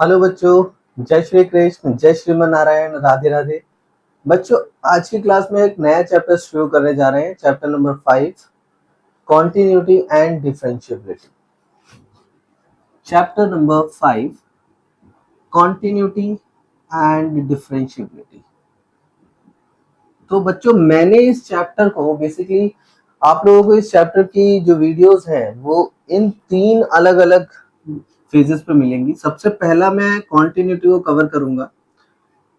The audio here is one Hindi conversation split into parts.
हेलो बच्चों, जय श्री कृष्ण, जय श्रीमन नारायण, राधे राधे। बच्चों, आज की क्लास में एक नया चैप्टर शुरू करने जा रहे हैं। Chapter number 5, continuity and differentiability. Chapter number 5, continuity and differentiability. तो बच्चों, मैंने इस चैप्टर को बेसिकली आप लोगों को इस चैप्टर की जो वीडियोस हैं वो इन 3 अलग अलग फेजेस पे मिलेंगी। सबसे पहला मैं कॉन्टिन्यूटी को कवर करूंगा,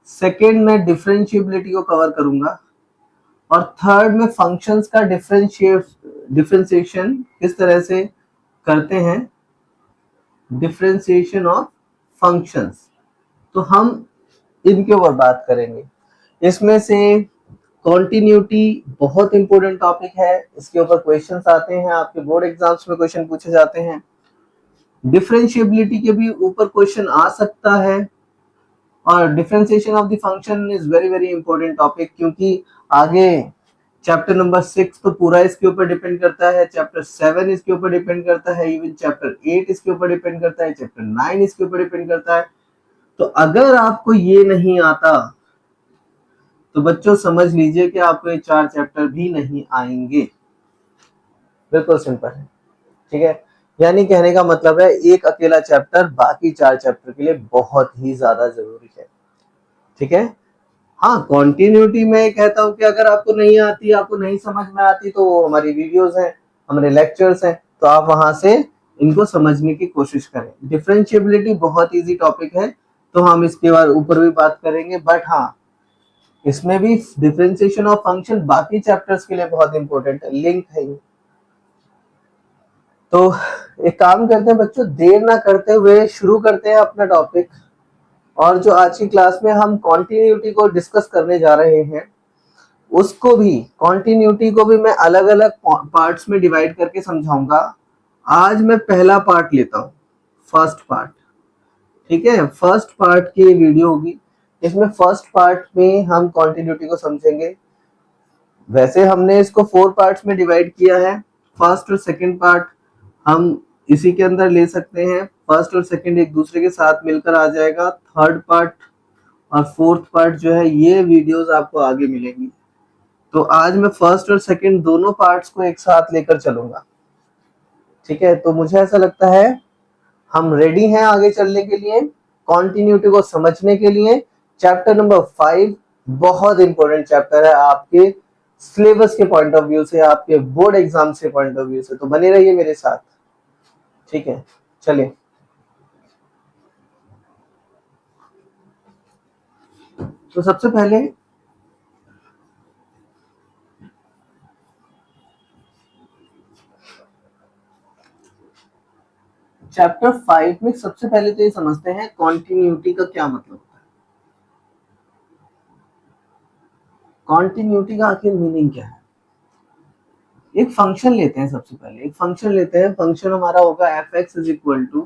सेकेंड में डिफरेंशिएबिलिटी को कवर करूंगा, और थर्ड में फंक्शंस का डिफरेंशिएशन किस तरह से करते हैं, डिफरेंशिएशन ऑफ फंक्शंस। तो हम इनके ऊपर बात करेंगे। इसमें से कॉन्टिन्यूटी बहुत इंपॉर्टेंट टॉपिक है, इसके ऊपर क्वेश्चंस आते हैं, आपके बोर्ड एग्जाम्स में क्वेश्चन पूछे जाते हैं। डिफरेंशिएबिलिटी के भी ऊपर क्वेश्चन आ सकता है, और differentiation of the function is very very important topic, क्योंकि आगे चैप्टर नंबर 6 तो पूरा इसके ऊपर डिपेंड करता है, चैप्टर 7 इसके ऊपर डिपेंड करता है, इवन चैप्टर 8 इसके ऊपर डिपेंड करता है, चैप्टर 9 इसके ऊपर डिपेंड करता है। तो अगर आपको ये नहीं आता तो बच्चों समझ लीजिए कि आपको ये 4 चैप्टर भी नहीं आएंगे। बिल्कुल सिंपल है, ठीक है। यानी कहने का मतलब है एक अकेला चैप्टर बाकी 4 चैप्टर के लिए बहुत ही ज्यादा जरूरी है, ठीक है। हाँ, कॉन्टिन्यूटी में कहता हूँ कि अगर आपको नहीं आती, आपको नहीं समझ में आती, तो वो हमारी वीडियोस हैं, हमारे लेक्चर्स हैं, तो आप वहां से इनको समझने की कोशिश करें। डिफरेंशिएबिलिटी बहुत इजी टॉपिक है, तो हम इसके बाद ऊपर भी बात करेंगे, बट हाँ, इसमें भी डिफरेंशिएशन ऑफ फंक्शन बाकी चैप्टर्स के लिए बहुत इंपॉर्टेंट है, लिंक है ये। तो एक काम करते हैं बच्चों, देर ना करते हुए शुरू करते हैं अपना टॉपिक। और जो आज की क्लास में हम कॉन्टिन्यूटी को डिस्कस करने जा रहे हैं, उसको भी, कॉन्टिन्यूटी को भी मैं अलग अलग पार्ट्स में डिवाइड करके समझाऊंगा। आज मैं पहला पार्ट लेता हूँ, फर्स्ट पार्ट, ठीक है। फर्स्ट पार्ट की वीडियो होगी, इसमें फर्स्ट पार्ट में हम कॉन्टिन्यूटी को समझेंगे। वैसे हमने इसको 4 पार्ट्स में डिवाइड किया है, फर्स्ट और सेकंड पार्ट हम इसी के अंदर ले सकते हैं। फर्स्ट और सेकंड एक दूसरे के साथ मिलकर आ जाएगा। थर्ड पार्ट और फोर्थ पार्ट जो है, ये वीडियोस आपको आगे मिलेंगी। तो आज मैं फर्स्ट और सेकंड दोनों पार्ट्स को एक साथ लेकर चलूंगा, ठीक है। तो मुझे ऐसा लगता है हम रेडी हैं आगे चलने के लिए, कॉन्टिन्यूटी को समझने के लिए। चैप्टर नंबर 5 बहुत इंपॉर्टेंट चैप्टर है आपके सिलेबस के पॉइंट ऑफ व्यू से, आपके बोर्ड एग्जाम के पॉइंट ऑफ व्यू से, तो बने रहिए मेरे साथ, ठीक है। चलिए, तो सबसे पहले चैप्टर 5 में सबसे पहले तो ये समझते हैं कॉन्टिन्यूटी का क्या मतलब होता है। कॉन्टिन्यूटी का आखिर मीनिंग क्या है। एक फंक्शन लेते हैं, सबसे पहले एक फंक्शन लेते हैं। फंक्शन हमारा होगा f x is equal to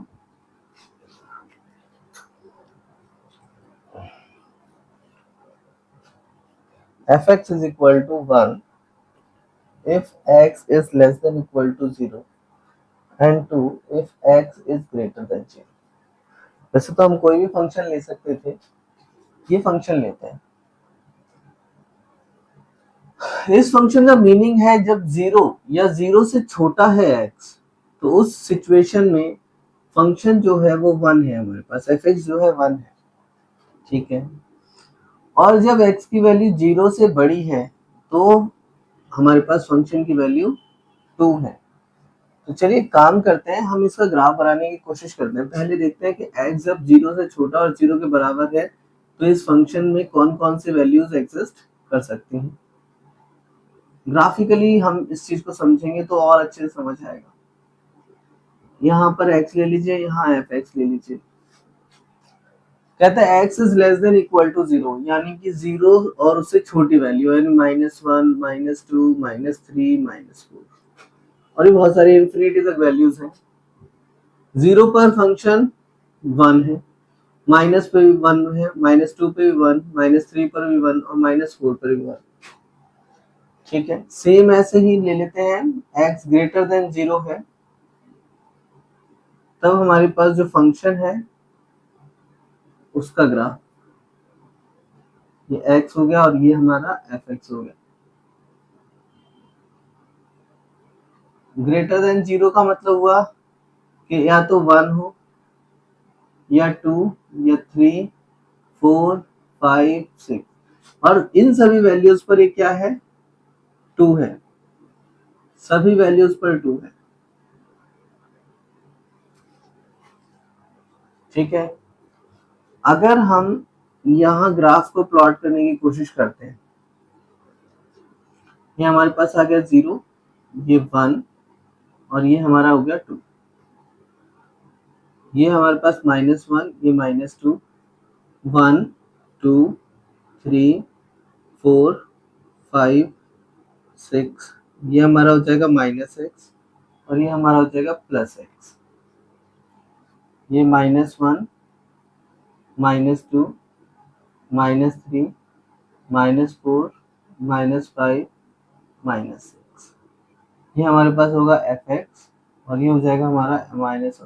one if x is less than equal to 0 and 2 if x is greater than 0। वैसे तो हम कोई भी फंक्शन ले सकते थे, ये फंक्शन लेते हैं। इस फंक्शन का मीनिंग है जब 0 या 0 से छोटा है x, तो उस सिचुएशन में फंक्शन जो है वो 1 है, हमारे पास एफ एक्स जो है 1 है, ठीक है। और जब x की वैल्यू 0 से बड़ी है तो हमारे पास फंक्शन की वैल्यू 2 है। तो चलिए काम करते हैं, हम इसका ग्राफ बनाने की कोशिश करते हैं। पहले देखते हैं कि x जब 0 से छोटा और 0 के बराबर है तो इस फंक्शन में कौन कौन से वैल्यूज एग्जिस्ट कर सकती हैं। ग्राफिकली हम इस चीज को समझेंगे तो और अच्छे से समझ आएगा। यहाँ पर x ले लीजिए, यहाँ f(x) ले लीजिए। कहता है x is less than equal to 0, यानी कि 0 और उससे छोटी वैल्यू, यानी -1, -2, -3, -4, और ये बहुत सारी इंफिनिटी तक वैल्यूज हैं। 0 पर फंक्शन 1 है, माइनस पे भी 1 है, -2 पे भी 1, -3 पर भी 1 और -4 पर भी 1, ठीक है। सेम ऐसे ही ले लेते हैं, x ग्रेटर देन 0 है, तब हमारे पास जो फंक्शन है उसका ग्राफ, ये x हो गया और ये हमारा fx हो गया। ग्रेटर देन 0 का मतलब हुआ कि या तो 1 हो या 2 या 3 4 5 6, और इन सभी वैल्यूज पर ये क्या है, 2 है, सभी वैल्यूज पर 2 है। ठीक है, अगर हम यहाँ ग्राफ को प्लॉट करने की कोशिश करते हैं, ये हमारे पास आ गया 0, ये 1 और ये हमारा हो गया 2, ये हमारे पास -1, ये -2, 1 2 3 4 5 6, ये हमारा हो जाएगा -x और ये हमारा हो जाएगा +x, ये -1 -2 -3 -4 -5 -6, ये हमारे पास होगा fx और ये हो जाएगा हमारा -fx।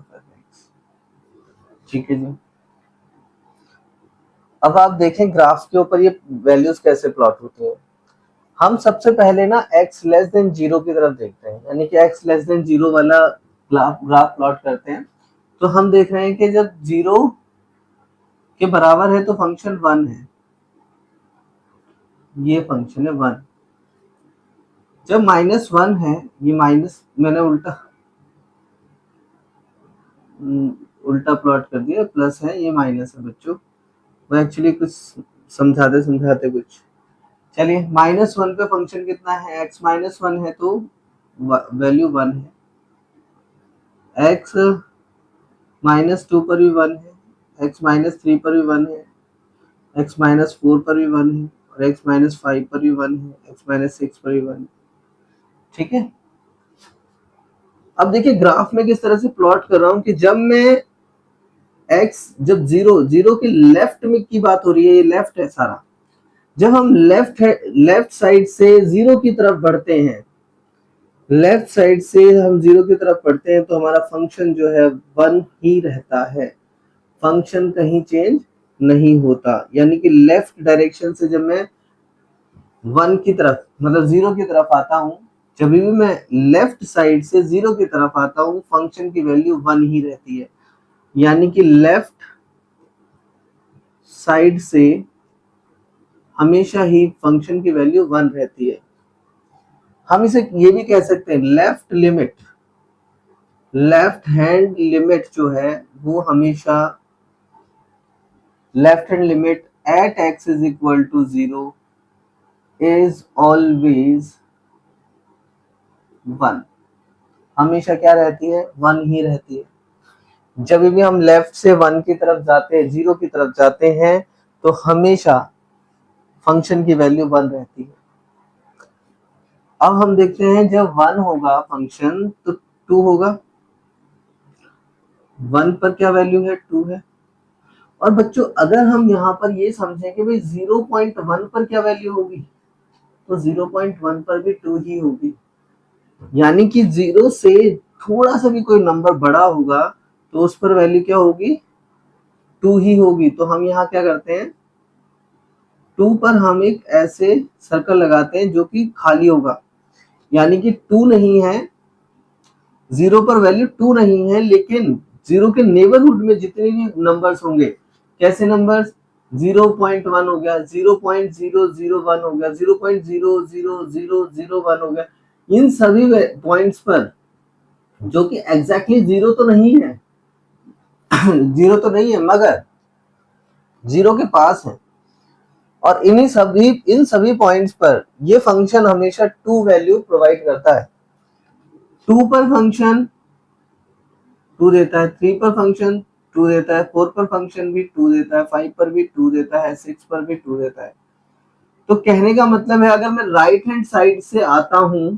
ठीक है जी, अब आप देखें ग्राफ के ऊपर ये वैल्यूज कैसे प्लॉट होते हैं। हम सबसे पहले ना x लेस देन 0 की तरफ देखते हैं, यानी कि x लेस देन 0 वाला ग्राफ प्लॉट करते हैं। तो हम देख रहे हैं कि जब 0 के बराबर है तो फंक्शन 1 है, ये फंक्शन है 1। जब -1 है, ये माइनस, मैंने उल्टा प्लॉट कर दिया, प्लस है ये माइनस है बच्चों, वो एक्चुअली कुछ समझाते समझाते कुछ। चलिए, -1 पे फंक्शन कितना है, x -1 है तो वैल्यू 1 है, x -2 पर भी 1 है, x -3 पर भी 1 है, x -4 पर भी 1 है और x -5 पर भी 1 है, x -6 पर भी 1 है। ठीक है, अब देखिए ग्राफ में किस तरह से प्लॉट कर रहा हूं कि जब मैं x, जब 0 के लेफ्ट में की बात हो रही है, ये लेफ्ट है सारा, जब हम लेफ्ट साइड से 0 की तरफ बढ़ते हैं, लेफ्ट साइड से हम 0 की तरफ बढ़ते हैं तो हमारा फंक्शन जो है 1 ही रहता है, फंक्शन कहीं चेंज नहीं होता। यानी कि लेफ्ट डायरेक्शन से जब मैं 1 की तरफ, मतलब 0 की तरफ आता हूं, जब भी मैं लेफ्ट साइड से 0 की तरफ आता हूं, फंक्शन की वैल्यू 1 ही रहती है। यानी कि लेफ्ट साइड से हमेशा ही फंक्शन की वैल्यू 1 रहती है। हम इसे ये भी कह सकते हैं, लेफ्ट हैंड लिमिट जो है वो हमेशा, left hand limit at x is equal to 0 is always 1, हमेशा क्या रहती है, 1 ही रहती है। जब भी हम लेफ्ट से 1 की तरफ जाते हैं, 0 की तरफ जाते हैं, तो हमेशा फंक्शन की वैल्यू 1 रहती है। अब हम देखते हैं जब 1 होगा फंक्शन तो 2 होगा, 1 पर क्या वैल्यू है, 2 है। और बच्चों अगर हम यहाँ पर ये समझें कि भाई 0.1 पर क्या वैल्यू होगी, तो 0.1 पर भी 2 ही होगी। यानी कि 0 से थोड़ा सा भी कोई नंबर बड़ा होगा तो उस पर वैल्यू क्या होगी, 2 ही होगी। तो हम यहाँ क्या करते हैं, 2 पर हम एक ऐसे सर्कल लगाते हैं जो कि खाली होगा, यानी कि 2 नहीं है, 0 पर वैल्यू 2 नहीं है, लेकिन 0 के नेबरहुड में जितने भी नंबर्स होंगे, कैसे नंबर्स, 0.1 हो गया, 0.001 हो गया, 0.00001 हो गया, इन सभी पॉइंट्स पर जो कि एग्जैक्टली 0 तो नहीं है 0 तो नहीं है मगर 0 के पास है, और इन सभी पॉइंट्स पर ये फंक्शन हमेशा 2 वैल्यू प्रोवाइड करता है। 2 पर फंक्शन 2 देता है, 3 पर फंक्शन 2 देता है, 4 पर फंक्शन भी 2 देता है, 5 पर भी 2 देता है, 6 पर भी 2 देता है। तो कहने का मतलब है अगर मैं राइट हैंड साइड से आता हूं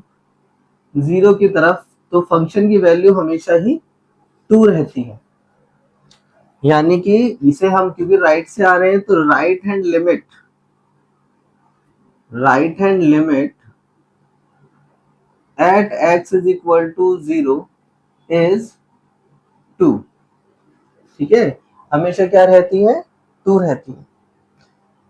0 की तरफ तो फंक्शन की वैल्यू हमेशा ही 2 रहती है। यानी कि इसे हम क्योंकि राइट से आ रहे हैं तो right hand limit at x is equal to 0 is 2। ठीक है, हमेशा क्या रहती है, 2 रहती है।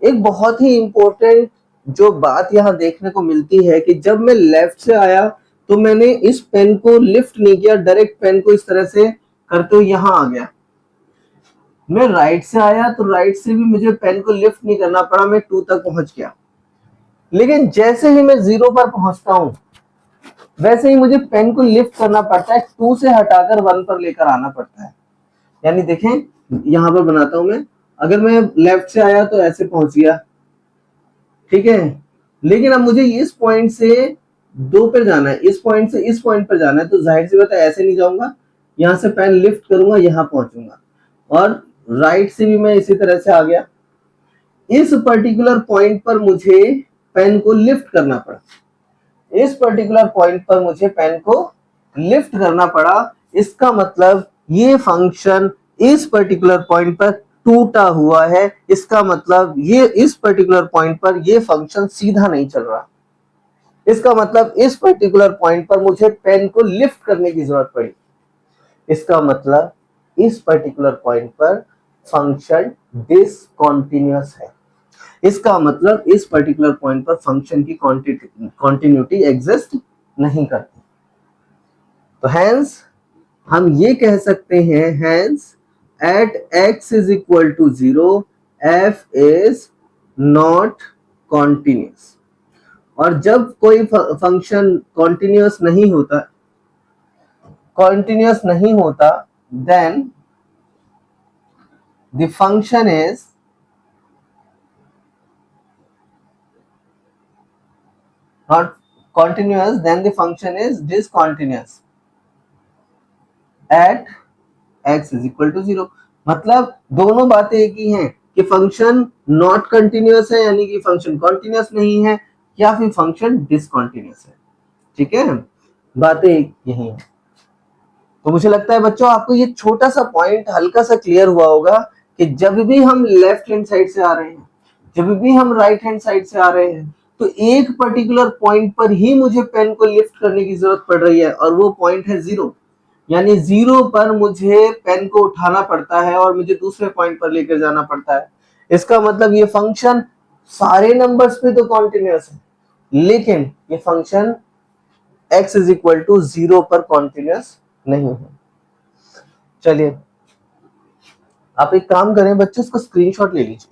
एक बहुत ही इंपॉर्टेंट जो बात यहाँ देखने को मिलती है कि जब मैं लेफ्ट से आया तो मैंने इस पेन को लिफ्ट नहीं किया, डायरेक्ट पेन को इस तरह से करते हुए यहाँ आ गया। मैं राइट से आया तो राइट से भी मुझे पेन को लिफ्ट नहीं करना पड़ा, मैं 2 तक पहुंच गया। लेकिन जैसे ही मैं 0 पर पहुंचता हूं वैसे ही मुझे पेन को लिफ्ट करना पड़ता है, 2 से हटाकर 1 पर लेकर आना पड़ता है। यानी देखें यहां पर बनाता हूं मैं, अगर मैं लेफ्ट से आया तो ऐसे पहुंच गया, ठीक है। लेकिन अब मुझे इस पॉइंट से 2 पर जाना है, इस पॉइंट से इस पॉइंट पर जाना है, तो जाहिर सी बात है ऐसे नहीं जाऊंगा, यहां से पेन लिफ्ट करूंगा, यहां पहुंचूंगा। और राइट से भी मैं इसी तरह से आ गया। इस पर्टिकुलर पॉइंट पर मुझे पेन को लिफ्ट करना पड़ा, इस पर्टिकुलर पॉइंट पर मुझे पेन को लिफ्ट करना पड़ा। इसका मतलब ये फंक्शन इस पर्टिकुलर पॉइंट पर टूटा हुआ है, इसका मतलब ये इस पर्टिकुलर पॉइंट पर ये फंक्शन सीधा नहीं चल रहा। इसका मतलब इस पर्टिकुलर पॉइंट पर मुझे पेन को लिफ्ट करने की जरूरत पड़ी। इसका मतलब इस पर्टिकुलर पॉइंट पर फंक्शन डिसकंटीन्यूअस है। इसका मतलब इस पर्टिकुलर पॉइंट पर फंक्शन की कॉन्टिन्यूटी एग्जिस्ट नहीं करती। तो हेंस हम ये कह सकते हैं, hence at x is equal to 0 f is not continuous. और जब कोई फंक्शन कॉन्टिन्यूस नहीं होता then the function is not continuous, then the function is discontinuous at x is equal to 0। मतलब दोनों बातें एक ही हैं कि फंक्शन नॉट कंटिन्यूअस है यानी कि फंक्शन कॉन्टिन्यूअस नहीं है, या फिर फंक्शन डिसकंटिन्यूअस है। ठीक है, बातें यही है। तो मुझे लगता है बच्चों आपको ये छोटा सा पॉइंट हल्का सा क्लियर हुआ होगा कि जब भी हम लेफ्ट हैंड साइड से आ रहे हैं, जब भी हम राइट हैंड साइड से आ रहे हैं, तो एक पर्टिकुलर पॉइंट पर ही मुझे पेन को लिफ्ट करने की जरूरत पड़ रही है, और वो पॉइंट है 0। यानी 0 पर मुझे पेन को उठाना पड़ता है और मुझे दूसरे पॉइंट पर लेकर जाना पड़ता है। इसका मतलब ये फंक्शन सारे नंबर्स पे तो कॉन्टिन्यूअस है, लेकिन ये function x is equal to 0 पर कॉन्टिन्यूअस नहीं है। चलिए आप एक काम करें बच्चों, इसका स्क्रीनशॉट ले लीजिए।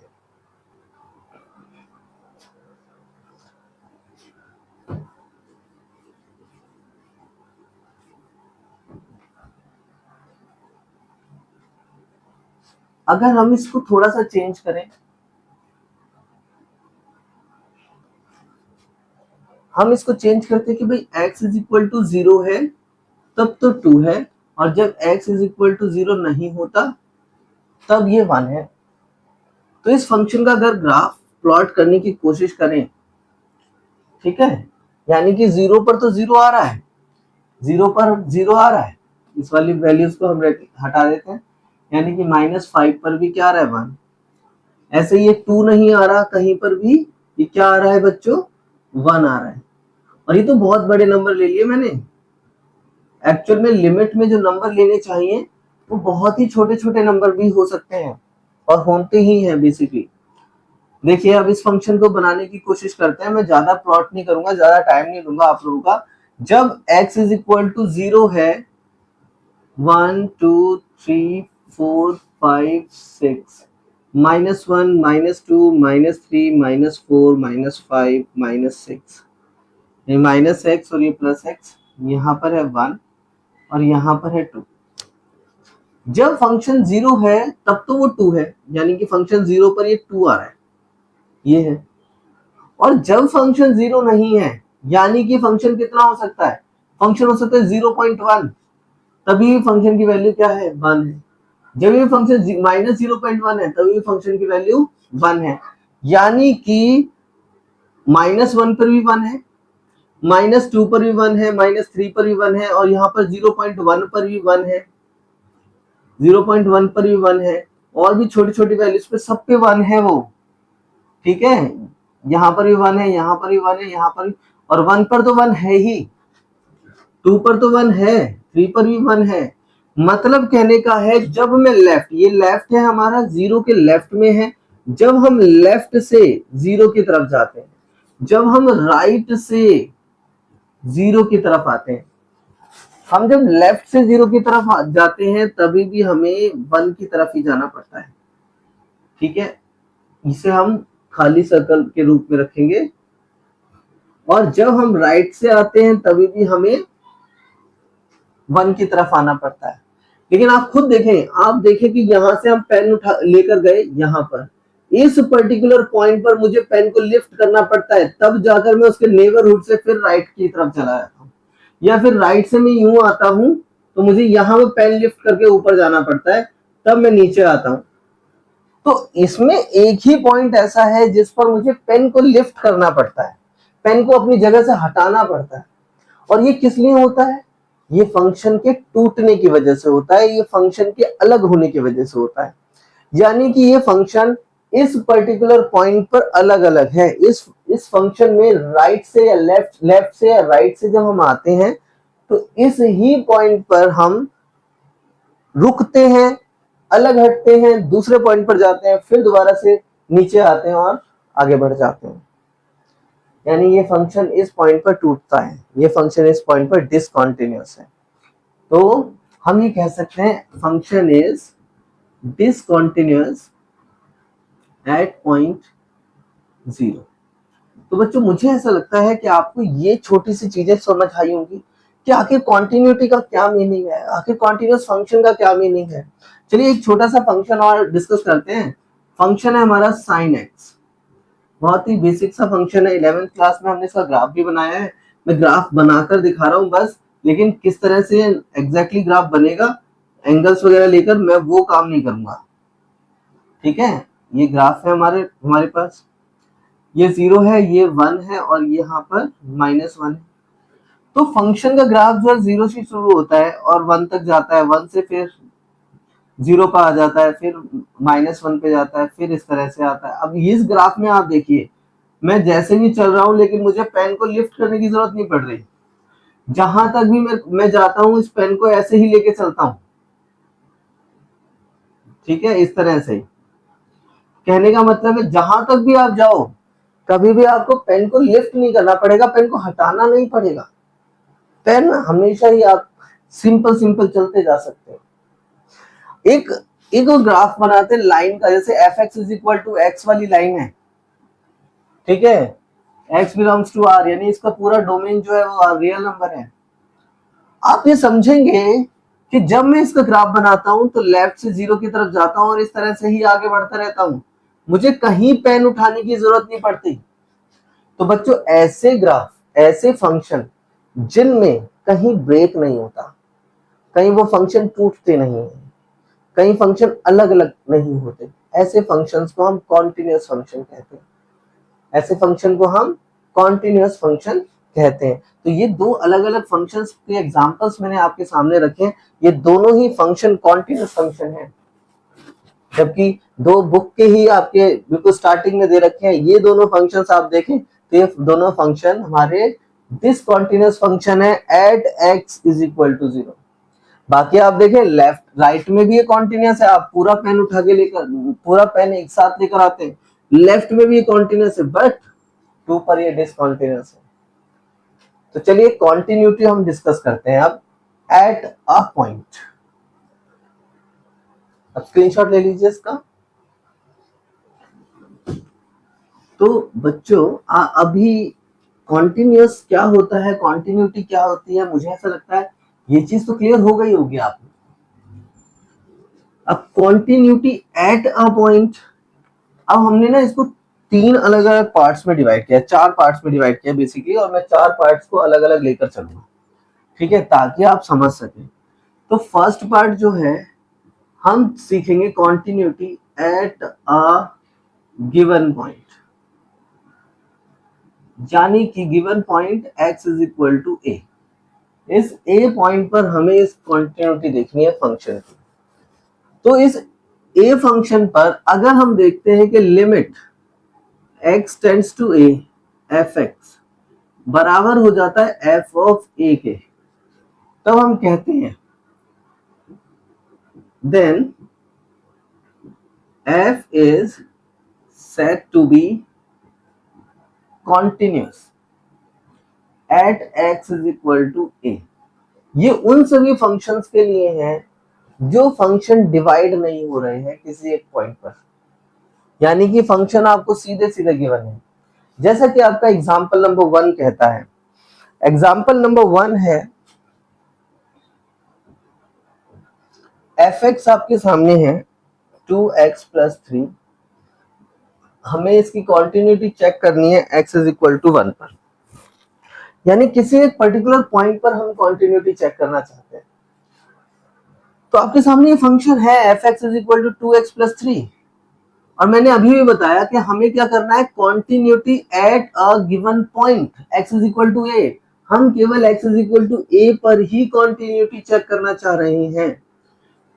अगर हम इसको थोड़ा सा चेंज करें, हम इसको चेंज करते हैं कि भाई x इज इक्वल टू 0 है तब तो 2 है, और जब x इज इक्वल टू 0 नहीं होता तब ये 1 है। तो इस फंक्शन का अगर ग्राफ प्लॉट करने की कोशिश करें, ठीक है, यानी कि 0 पर तो 0 आ रहा है, 0 पर 0 आ रहा है, इस वाली वैल्यूज को हम हटा देते हैं, यानी कि -5 पर भी क्या आ रहा है 1। ऐसे ये 2 नहीं आ रहा कहीं पर भी, ये क्या आ रहा है बच्चों 1 आ रहा है। और ये तो बहुत बड़े नंबर ले लिए मैंने, एक्चुअल में लिमिट में जो नंबर लेने चाहिए वो बहुत ही छोटे छोटे नंबर भी हो सकते हैं और होते ही हैं बेसिकली। देखिए अब इस फंक्शन को बनाने की कोशिश करते हैं, मैं ज्यादा प्लॉट नहीं करूंगा, ज्यादा टाइम नहीं लूंगा आप लोगों का। जब x इज इक्वल टू 0 है, 1 2 3 4 5 6, -1 -2 -3 -4 -5 -6, ये -x और ये +x, यहाँ पर है 1 और यहाँ पर है 2। जब फंक्शन 0 है तब तो वो 2 है, यानी कि फंक्शन 0 पर ये 2 आ रहा है, ये है। और जब फंक्शन 0 नहीं है, यानी कि फंक्शन कितना हो सकता है, फंक्शन हो सकता है 0.1, तभी फंक्शन की वैल्यू क्या है 1 है। जब ये फंक्शन -0.1 है तभी फंक्शन की वैल्यू 1 है, यानी कि -1 पर भी 1 है, -2 पर भी 1 है, -3 पर भी 1 है, और यहाँ पर 0.1 पर भी 1 है, 0.1 पर भी 1 है, और भी छोटी छोटी वैल्यूज पे सब पे 1 है वो। ठीक है, यहाँ पर भी 1 है, यहाँ पर भी 1 है, यहाँ पर भी, और 1 पर तो 1 है ही, 2 पर तो 1 है, 3 पर भी 1 है, मतलब कहने का है जब मैं लेफ्ट, ये लेफ्ट है हमारा, जीरो के लेफ्ट में है, जब हम लेफ्ट से जीरो की तरफ जाते हैं, जब हम राइट से जीरो की तरफ आते हैं, हम जब लेफ्ट से जीरो की तरफ जाते हैं तभी भी हमें वन की तरफ ही जाना पड़ता है। ठीक है, इसे हम खाली सर्कल के रूप में रखेंगे। और जब हम राइट से आते हैं तभी भी हमें वन की तरफ आना पड़ता है। लेकिन आप खुद देखें, आप देखें कि यहां से हम पेन उठा लेकर गए, यहां पर इस पर्टिकुलर पॉइंट पर मुझे पेन को लिफ्ट करना पड़ता है, तब जाकर मैं उसके नेबरहुड से फिर राइट की तरफ चला जाता हूँ, या फिर राइट से मैं यूं आता हूं तो मुझे यहां पर पेन लिफ्ट करके ऊपर जाना पड़ता है, तब मैं नीचे आता हूं। तो इसमें एक ही पॉइंट ऐसा है जिस पर मुझे पेन को लिफ्ट करना पड़ता है, पेन को अपनी जगह से हटाना पड़ता है। और ये किस लिए होता है? ये फंक्शन के टूटने की वजह से होता है, ये फंक्शन के अलग होने की वजह से होता है। यानी कि ये फंक्शन इस पर्टिकुलर पॉइंट पर अलग अलग है। इस फंक्शन में राइट से या लेफ्ट से या राइट से जब हम आते हैं तो इस ही पॉइंट पर हम रुकते हैं, अलग हटते हैं, दूसरे पॉइंट पर जाते हैं, फिर दोबारा से नीचे आते हैं और आगे बढ़ जाते हैं। यानी ये फंक्शन इस पॉइंट पर टूटता है, ये फंक्शन इस पॉइंट पर डिसकंटिन्यूअस है। तो हम ये कह सकते हैं function is discontinuous at point zero. तो बच्चों मुझे ऐसा लगता है कि आपको ये छोटी सी चीजें समझ आई होंगी कि आखिर कॉन्टिन्यूटी का क्या मीनिंग है, आखिर कॉन्टिन्यूअस फंक्शन का क्या मीनिंग है। चलिए एक छोटा सा फंक्शन और डिस्कस करते हैं। फंक्शन है हमारा साइन एक्स, बहुत ही बेसिक सा फंक्शन है। 11th क्लास में हमने इसका ग्राफ भी बनाया है, मैं ग्राफ बनाकर दिखा रहा हूँ बस, लेकिन किस तरह से एग्जैक्टली ग्राफ बनेगा एंगल्स वगैरह लेकर मैं वो काम नहीं करूंगा। ठीक है, ये ग्राफ है हमारे पास, ये जीरो है, ये वन है और ये यहाँ पर -1 है। तो फंक्शन का ग्राफ जो है जीरो से शुरू होता है और वन तक जाता है, वन से फिर जीरो पर आ जाता है, फिर -1 पे जाता है, फिर इस तरह से आता है। अब इस ग्राफ में आप देखिए मैं जैसे भी चल रहा हूं लेकिन मुझे पेन को लिफ्ट करने की जरूरत नहीं पड़ रही, जहां तक भी मैं जाता हूं इस पेन को ऐसे ही लेके चलता हूं। ठीक है, इस तरह से कहने का मतलब है जहां तक भी आप जाओ कभी भी आपको पेन को लिफ्ट नहीं करना पड़ेगा, पेन को हटाना नहीं पड़ेगा, पेन हमेशा ही आप सिंपल सिंपल चलते जा सकते हैं। एक एक और ग्राफ बनाते हैं लाइन का, जैसे f x is equal to x वाली लाइन है। ठीक है, एक्स बिलोंग्स टू आर, यानी इसका पूरा डोमेन जो है वो रियल नंबर है। आप ये समझेंगे कि जब मैं इसका ग्राफ बनाता हूं तो लेफ्ट से जीरो की तरफ जाता हूं और इस तरह से ही आगे बढ़ता रहता हूं, मुझे कहीं पेन उठाने की जरूरत नहीं पड़ती। तो बच्चों ऐसे ग्राफ, ऐसे फंक्शन जिनमें कहीं ब्रेक नहीं होता, कहीं वो फंक्शन टूटते नहीं है, कई फंक्शन अलग अलग नहीं होते, ऐसे फंक्शंस को हम कॉन्टिन्यूअस फंक्शन कहते हैं। ऐसे फंक्शन को हम कॉन्टिन्यूअस फंक्शन कहते हैं। तो ये दो अलग अलग फंक्शंस के एग्जांपल्स मैंने आपके सामने रखे हैं, ये दोनों ही फंक्शन कॉन्टिन्यूअस फंक्शन है, जबकि दो बुक के ही आपके बिल्कुल स्टार्टिंग में दे रखे हैं। ये दोनों फंक्शंस आप देखें तो ये दोनों फंक्शन हमारे डिसकंटिन्यूअस फंक्शन है at x is equal to zero. बाकी आप देखें लेफ्ट राइट में भी ये कॉन्टिन्यूअस है, आप पूरा पेन उठा के लेकर पूरा पेन एक साथ लेकर आते हैं, लेफ्ट में भी ये कॉन्टिन्यूअस है, बट टू पर ये डिसकंटिन्यूअस है। तो चलिए कॉन्टिन्यूटी हम डिस्कस करते हैं अब एट अ पॉइंट। अब स्क्रीनशॉट ले लीजिए इसका। तो बच्चों अभी कॉन्टिन्यूअस क्या होता है, कॉन्टिन्यूटी क्या होती है, मुझे ऐसा लगता है ये चीज तो क्लियर हो गई होगी आपको। अब कॉन्टिन्यूटी एट अ पॉइंट, अब हमने ना इसको तीन अलग अलग पार्ट्स में डिवाइड किया, चार पार्ट्स में डिवाइड किया बेसिकली, और मैं चार पार्ट्स को अलग अलग लेकर चलूंगा। ठीक है, ताकि आप समझ सकें। तो फर्स्ट पार्ट जो है हम सीखेंगे continuity at a given point, यानी कि given point x is equal to a। इस a पॉइंट पर हमें इस कॉन्टिन्यूटी देखनी है फंक्शन की। तो इस a फंक्शन पर अगर हम देखते हैं कि limit x tends to a f x बराबर हो जाता है f ऑफ a के, तब हम कहते हैं then f is said to be continuous at x is equal to a। ये उन सभी फंक्शंस के लिए हैं जो फंक्शन डिवाइड नहीं हो रहे हैं किसी एक पॉइंट पर, यानी कि फंक्शन आपको सीधे सीधे गिवन है। जैसा कि आपका एग्जाम्पल नंबर 1 कहता है, एग्जाम्पल नंबर 1 है fx आपके सामने है 2x प्लस 3, हमें इसकी कॉन्टिन्यूटी चेक करनी है x इज इक्वल टू 1 पर, यानी किसी एक पर्टिकुलर पॉइंट पर हम कॉन्टिन्यूटी चेक करना चाहते हैं। तो आपके सामने ये फंक्शन है fx is equal to 2x plus 3, और मैंने अभी भी बताया कि हमें क्या करना है, continuity at a given point x is equal to a। हम केवल x is equal to a पर ही कॉन्टिन्यूटी चेक करना चाह रहे हैं।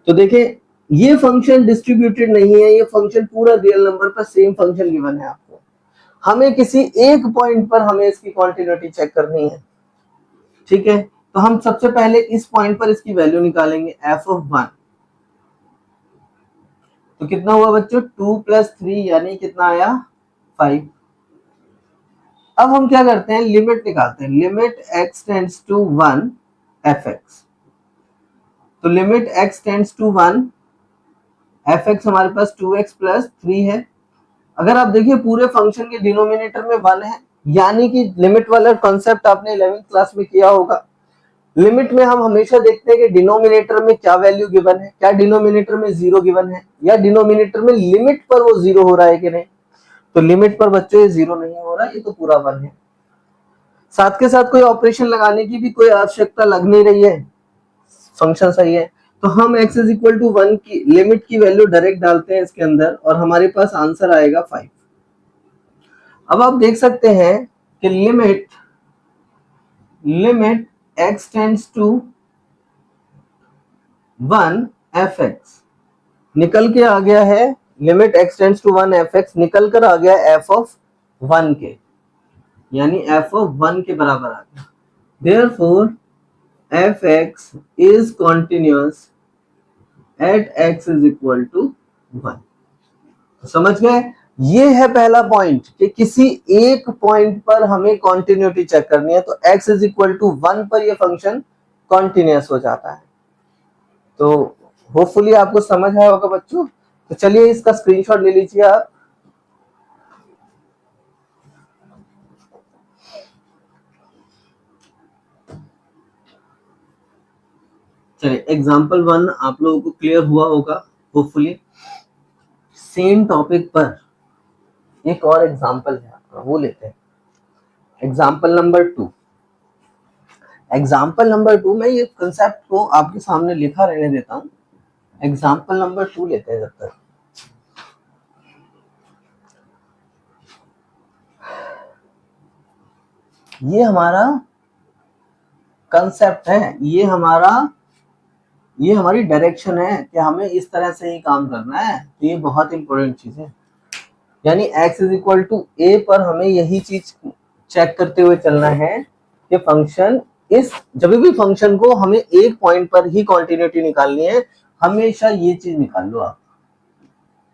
तो देखें, ये फंक्शन डिस्ट्रीब्यूटेड नहीं है, ये फंक्शन पूरा रियल नंबर पर सेम फंक्शन गिवन है आपको। हमें किसी एक पॉइंट पर हमें इसकी कॉन्टिन्यूटी चेक करनी है, ठीक है। तो हम सबसे पहले इस पॉइंट पर इसकी वैल्यू निकालेंगे f ऑफ 1। तो कितना हुआ बच्चों, 2 प्लस 3 यानी कितना आया 5। अब हम क्या करते हैं, लिमिट निकालते हैं, limit x tends to 1 fx। तो limit x tends to 1 fx हमारे पास 2x प्लस 3 है। अगर आप देखिए पूरे फंक्शन के डिनोमिनेटर में 1 है, यानी कि लिमिट वाला कॉन्सेप्ट आपने 11th क्लास में किया होगा। लिमिट में हम हमेशा देखते हैं कि डिनोमिनेटर में क्या वैल्यू गिवन है, क्या डिनोमिनेटर में 0 गिवन है, या डिनोमिनेटर में लिमिट पर वो 0 हो रहा है कि नहीं। तो लिमिट पर बच्चों ये 0 नहीं हो रहा, ये तो पूरा 1 है। साथ के साथ कोई ऑपरेशन लगाने की भी कोई आवश्यकता लग नहीं रही है, फंक्शन सही है। तो हम x इज इक्वल टू 1 की लिमिट की वैल्यू डायरेक्ट डालते हैं इसके अंदर, और हमारे पास आंसर आएगा 5। अब आप देख सकते हैं कि limit x tends to 1 fx निकल के आ गया है, limit x tends to 1 fx निकल कर आ गया f ऑफ 1 के, यानी f ऑफ 1 के बराबर आ गया। Therefore fx is continuous at x is equal to 1। समझ गए, ये है पहला पॉइंट कि किसी एक पॉइंट पर हमें कॉन्टिन्यूटी चेक करनी है, तो x इज इक्वल टू 1 पर ये फंक्शन कॉन्टिन्यूअस हो जाता है। तो होपफुली आपको समझ आया होगा बच्चों। तो चलिए इसका स्क्रीनशॉट ले लीजिए आप। चलिए एग्जाम्पल 1 आप लोगों को क्लियर हुआ होगा होपफुली। सेम टॉपिक पर एक और एग्जाम्पल है, वो लेते हैं, एग्जाम्पल नंबर 2। एग्जाम्पल नंबर 2 में ये कंसेप्ट को आपके सामने लिखा रहने देता हूं। एग्जाम्पल नंबर 2 लेते हैं जब तक। ये हमारा कंसेप्ट है, ये हमारी डायरेक्शन है कि हमें इस तरह से ही काम करना है। तो ये बहुत इंपॉर्टेंट चीज है, यानी x is equal to a पर हमें यही चीज चेक करते हुए चलना है कि फंक्शन जब भी फंक्शन को हमें एक पॉइंट पर ही कॉन्टिन्यूटी निकालनी है, हमेशा ये चीज निकाल लो आप,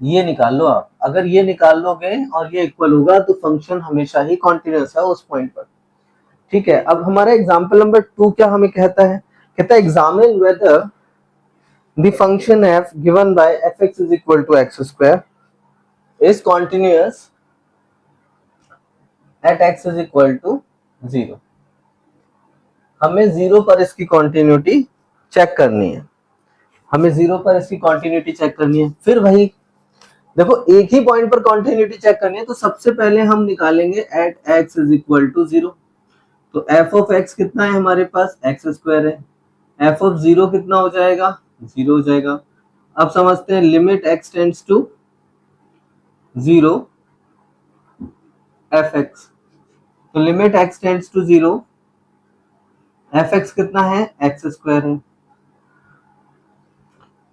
ये निकाल लो आप। अगर ये निकाल लोगे और ये इक्वल होगा तो फंक्शन हमेशा ही कॉन्टिन्यूअस है उस पॉइंट पर, ठीक है। अब हमारा एग्जाम्पल नंबर 2 क्या हमें कहता है, examine whether the function f given by fx is equal to x square is continuous at x is equal to 0। हमें 0 पर इसकी कॉन्टिन्यूटी चेक करनी है, हमें 0 पर इसकी कॉन्टिन्यूटी चेक करनी है। फिर वही देखो, एक ही पॉइंट पर कॉन्टिन्यूटी चेक करनी है, तो सबसे पहले हम निकालेंगे at x is equal to 0। तो f of x कितना है हमारे पास, x स्क्वायर है। f of 0 कितना हो जाएगा, 0 हो जाएगा। अब समझते हैं limit x tends to 0 fx। तो limit x tends to 0 fx कितना है, x स्क्वायर है।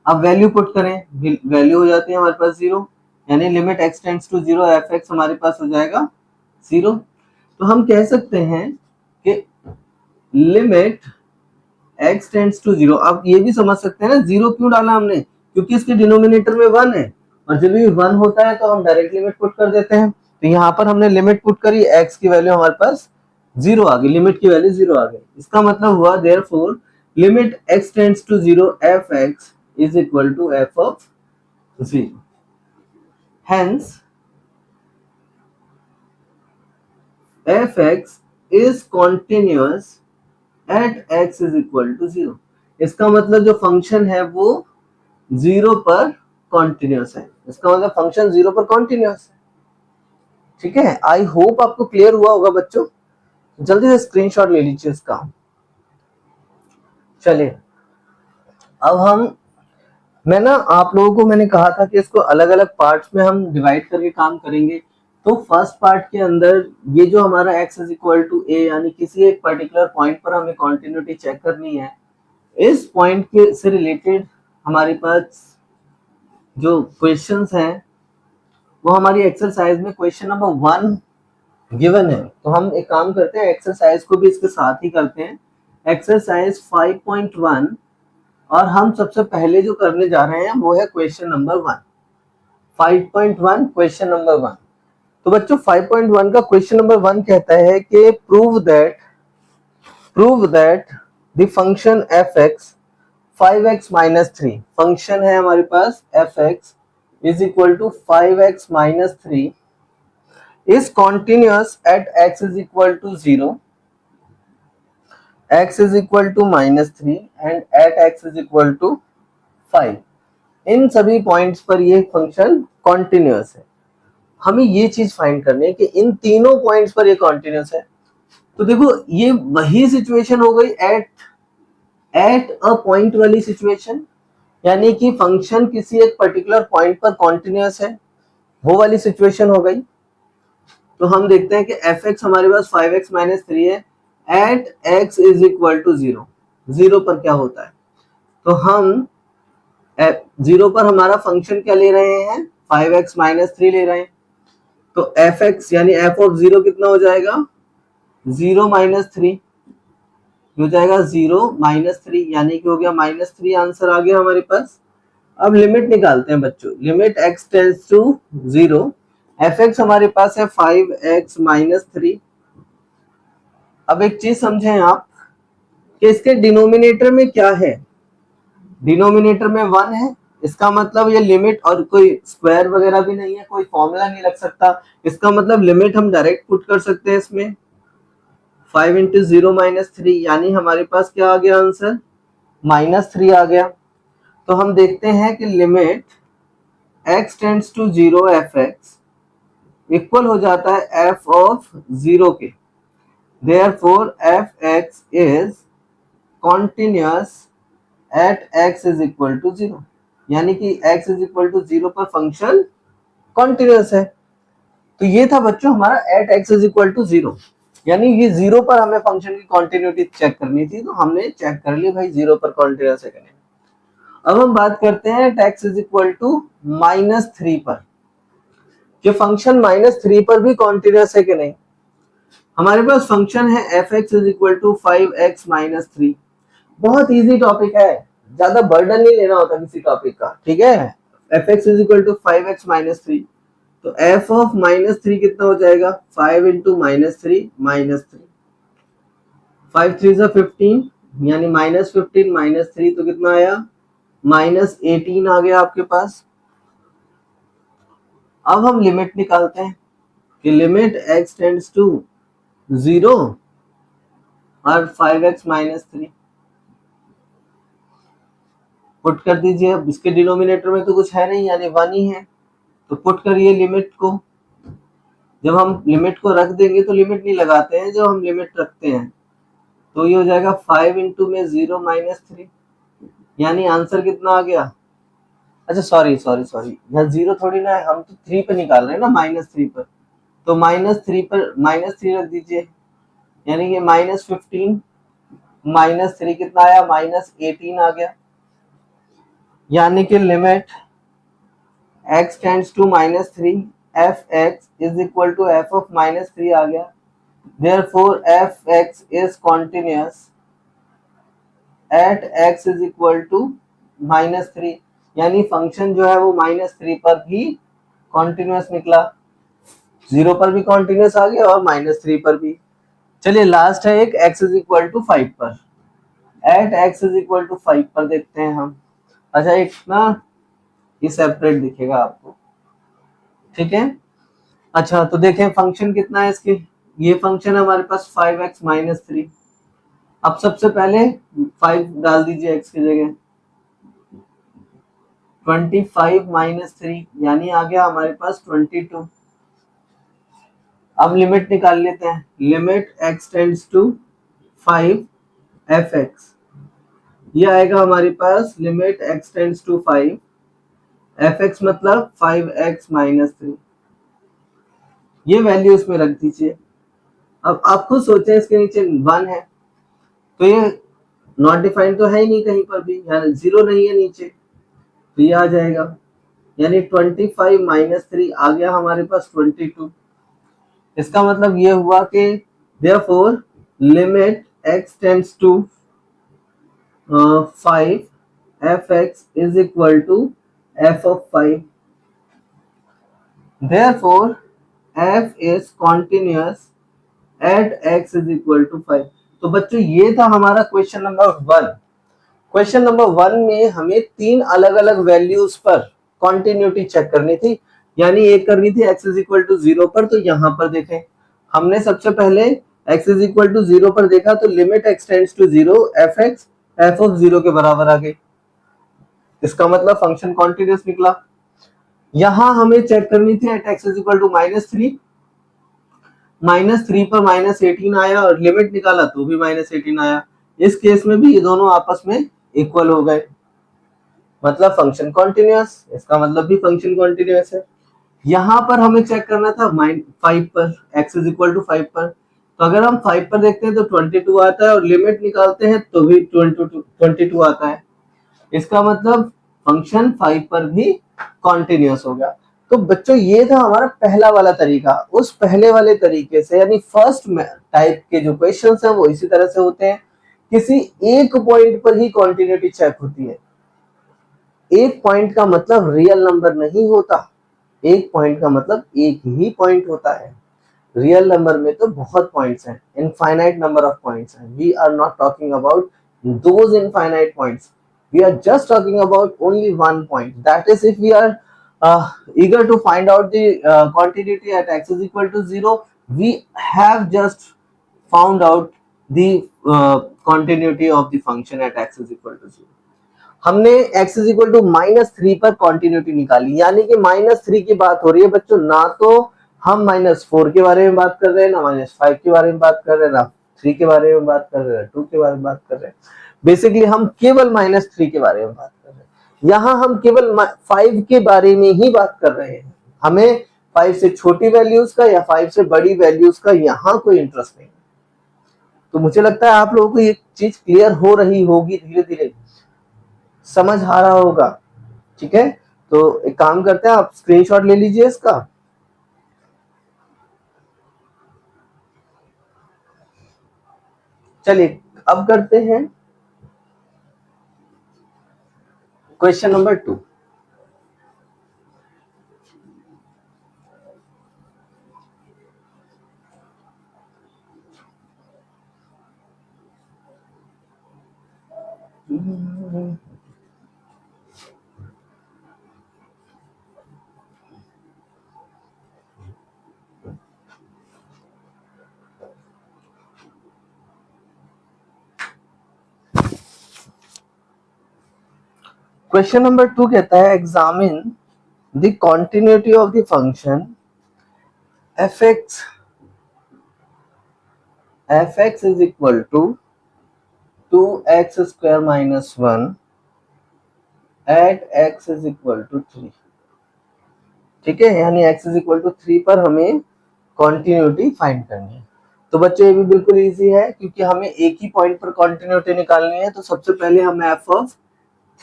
अब वैल्यू पुट करें, वैल्यू हो जाती है हमारे पास 0, यानी limit x tends to 0 fx हमारे पास हो जाएगा 0। तो हम कह सकते हैं कि लिमिट x टेंड्स टू 0, आप ये भी समझ सकते हैं ना 0 क्यों डाला हमने, क्योंकि इसके डिनोमिनेटर में 1 है और जब भी 1 होता है तो हम डायरेक्ट लिमिट पुट कर देते हैं। तो यहाँ पर हमने लिमिट पुट करी, x की वैल्यू हमारे पास 0 आ गई, लिमिट की वैल्यू 0 आ गई। इसका मतलब हुआ therefore limit x tends to 0 f(x) is equal to f of 0। Hence f(x) is continuous at x is equal to 0। इसका मतलब जो फंक्शन है वो 0 पर कॉन्टिन्यूस है, इसका मतलब फंक्शन 0 पर कॉन्टिन्यूस है। ठीक है, आई होप आपको क्लियर हुआ होगा बच्चों। जल्दी से स्क्रीनशॉट ले लीजिए इसका। चलिए अब मैं आप लोगों को मैंने कहा था कि इसको अलग अलग पार्ट्स में हम डिवाइड करके काम करेंगे। तो फर्स्ट पार्ट के अंदर ये जो हमारा x is equal to a, यानी किसी एक पर्टिकुलर पॉइंट पर हमें कॉन्टिन्यूटी चेक करनी है। इस पॉइंट के से रिलेटेड हमारे पास जो क्वेश्चंस हैं वो हमारी एक्सरसाइज में क्वेश्चन नंबर 1 गिवन है। तो हम एक काम करते हैं, एक्सरसाइज को भी इसके साथ ही करते हैं, एक्सरसाइज 5.1। और हम सबसे पहले जो करने जा रहे हैं वो है क्वेश्चन नंबर 1, 5.1 क्वेश्चन नंबर 1। तो बच्चों 5.1 का क्वेश्चन नंबर 1 कहता है कि prove that the function f(x) 5x minus 3, फंक्शन है हमारे पास f(x) is equal to 5x minus 3 is continuous at x is equal to 0, x is equal to minus 3 and at x is equal to 5। इन सभी पॉइंट्स पर ये फंक्शन कॉन्टिन्यूस है। हमें ये चीज फाइंड करनी है कि इन तीनों पॉइंट्स पर ये कॉन्टिन्यूस है। तो देखो ये वही सिचुएशन हो गई एट अ पॉइंट वाली सिचुएशन, यानी कि फंक्शन किसी एक पर्टिकुलर पॉइंट पर कॉन्टिन्यूस है, वो वाली सिचुएशन हो गई। तो हम देखते हैं कि f(x) हमारे पास 5x माइनस 3 है, at x is equal to 0। 0 पर क्या होता है, तो हम 0 पर हमारा फंक्शन क्या ले रहे हैं, 5x माइनस 3 ले रहे हैं। तो f(x) यानी f ऑफ 0 कितना हो जाएगा, 0 माइनस 3 हो जाएगा, 0 माइनस 3 यानी कि हो गया माइनस 3, आंसर आ गया हमारे पास। अब लिमिट निकालते हैं बच्चों, limit x tends to 0, f(x) हमारे पास है 5x माइनस 3। अब एक चीज समझें आप कि इसके डिनोमिनेटर में क्या है, डिनोमिनेटर में 1 है, इसका मतलब ये लिमिट और कोई स्क्वायर वगैरह भी नहीं है, कोई फॉर्मूला नहीं लग सकता, इसका मतलब लिमिट हम डायरेक्ट पुट कर सकते हैं इसमें। 5 इंटू 0 माइनस 3 यानी हमारे पास क्या आ गया आंसर, माइनस 3 आ गया। तो हम देखते हैं कि limit x tends to 0 f(x) equal हो जाता है f ऑफ 0 के। Therefore f(x) is continuous at x is equal to 0, यानी कि x is equal to 0 पर फंक्शन कॉन्टिन्यूस है। तो ये था बच्चों हमारा at x is equal to 0, यानी ये 0 पर हमें फंक्शन की कॉन्टिन्यूटी चेक करनी थी, तो हमने चेक कर ली भाई 0 पर कॉन्टिन्यूस है कि नहीं। अब हम बात करते हैं at x is equal to minus 3 पर, कि फंक्शन माइनस 3 पर भी कॉन्टिन्यूस है कि नहीं। हमारे पास फंक्शन है f(x) is equal to 5x minus 3। बहुत इजी टॉपिक है, ज्यादा बर्डन नहीं लेना होता किसी टॉपिक का, ठीक है। f(x) is equal to 5x minus 3, तो f ऑफ माइनस 3 कितना हो जाएगा, 5 इंटू माइनस 3 माइनस 3, 5 3 जा 15 यानी माइनस 15 माइनस 3 तो कितना आया, माइनस 18 आ गया आपके पास। अब हम लिमिट निकालते हैं कि लिमिट x टेंड्स टू 0 और 5x माइनस 3 पुट कर दीजिए। अब इसके डिनोमिनेटर में तो कुछ है नहीं, यानी 1 ही है, तो पुट करिए लिमिट को। जब हम लिमिट को रख देंगे तो लिमिट नहीं लगाते हैं, जब हम लिमिट रखते हैं तो ये हो जाएगा 5 इंटू में 0 माइनस 3, यानी आंसर कितना आ गया, अच्छा सॉरी यहाँ 0 थोड़ी ना है, हम तो 3 पे निकाल रहे हैं ना, माइनस 3 पर, तो माइनस 3 पर माइनस 3 रख दीजिए, यानी कि माइनस 15 माइनस 3 कितना आया, माइनस 18 आ गया। यानी कि limit x tends to minus 3 f(x) is equal to f of minus 3 आ गया। Therefore f(x) is continuous at x is equal to minus 3। यानी फंक्शन जो है वो -3 पर भी कॉन्टिन्यूअस निकला, 0 पर भी कॉन्टिन्यूअस आ गया और -3 पर भी। चलिए लास्ट है एक x इज इक्वल टू 5 पर, at x is equal to 5 पर देखते हैं हम। अच्छा एक ना ये सेपरेट दिखेगा आपको, ठीक है। अच्छा तो देखें फंक्शन कितना है इसके, ये फंक्शन है हमारे पास 5x माइनस 3। अब सबसे पहले 5 डाल दीजिए x की जगह, 25 माइनस 3 यानी आ गया हमारे पास 22। अब लिमिट निकाल लेते हैं, limit x tends to 5 fx, ये आएगा हमारे पास limit x tends to 5 fx मतलब 5x माइनस 3, ये वैल्यू इसमें रख दीजिए। अब आप खुद सोचें इसके नीचे 1 है तो ये नॉट डिफाइंड तो है ही नहीं कहीं पर भी, यानी 0 नहीं है नीचे, तो ये आ जाएगा, यानी 25 माइनस 3 आ गया हमारे पास 22। इसका मतलब ये हुआ कि therefore limit x tends to 5 fx is equal to f of 5, therefore f is continuous at x is equal to 5। तो बच्चों ये था हमारा क्वेश्चन नंबर 1। क्वेश्चन नंबर 1 में हमें 3 अलग अलग वैल्यूज पर कॉन्टिन्यूटी चेक करनी थी, यानी एक करनी थी x इज इक्वल टू 0 पर। तो यहाँ पर देखें हमने सबसे पहले x इज इक्वल टू 0 पर देखा तो limit x tends to 0 fx f of 0 के बराबर आ गई, इसका मतलब फंक्शन कॉन्टिन्यूअस निकला। यहां हमें चेक करनी थी at x is equal to -3, -3 पर -18 आया और लिमिट निकाला तो भी -18 आया। इस केस में भी ये दोनों आपस में इक्वल हो गए, मतलब फंक्शन कॉन्टिन्यूअस, इसका मतलब भी फंक्शन कॉन्टिन्यूअस है। यहाँ पर हमें चेक करना था 5 पर, x इज इक्वल टू 5 पर, तो अगर हम 5 पर देखते हैं तो 22 आता है और लिमिट निकालते हैं तो भी 22 आता है, इसका मतलब फंक्शन 5 पर भी कॉन्टिन्यूअस हो गया। तो बच्चों ये था हमारा पहला वाला तरीका। उस पहले वाले तरीके से यानी फर्स्ट टाइप के जो क्वेश्चंस हैं वो इसी तरह से होते हैं, किसी एक पॉइंट पर ही कॉन्टिन्यूटी चेक होती है। एक पॉइंट का मतलब रियल नंबर नहीं होता, एक पॉइंट का मतलब एक ही पॉइंट होता है। रियल नंबर में तो बहुत पॉइंट्स हैं, इनफाइनाइट नंबर ऑफ पॉइंट्स हैं। We are not talking about those infinite points, we are just talking about only one point, that is if we are eager to find out the continuity at x is equal to 0, we have just found out the continuity of the function at x is equal to 0। हमने x is equal to -3 पर continuity निकाली, यानी कि -3 की बात हो रही है बच्चों, ना तो हम -4 के बारे में बात कर रहे हैं, ना -5 के बारे में बात कर रहे हैं, ना 3 के बारे में बात कर रहे हैं, 2 के बारे में बात कर रहे हैं। बेसिकली हम केवल -3 के बारे में बात कर रहे हैं। यहाँ हम केवल 5 के बारे में ही बात कर रहे हैं, हमें 5 से छोटी वैल्यूज का या 5 से बड़ी वैल्यूज का यहाँ कोई इंटरेस्ट नहीं। तो मुझे लगता है आप लोगों को ये चीज क्लियर हो रही होगी, धीरे धीरे समझ आ रहा होगा, ठीक है। तो एक काम करते हैं, आप स्क्रीनशॉट ले लीजिए इसका। चलिए अब करते हैं क्वेश्चन नंबर 2। क्वेश्चन नंबर 2 कहता है examine the continuity of the function fx is equal to 2x square minus 1 at x is equal to 3, ठीक है। यानी x is equal to 3 पर हमें कॉन्टिन्यूटी फाइंड करनी है। तो बच्चों ये भी बिल्कुल इजी है, क्योंकि हमें एक ही पॉइंट पर कॉन्टिन्यूटी निकालनी है। तो सबसे पहले हम f ऑफ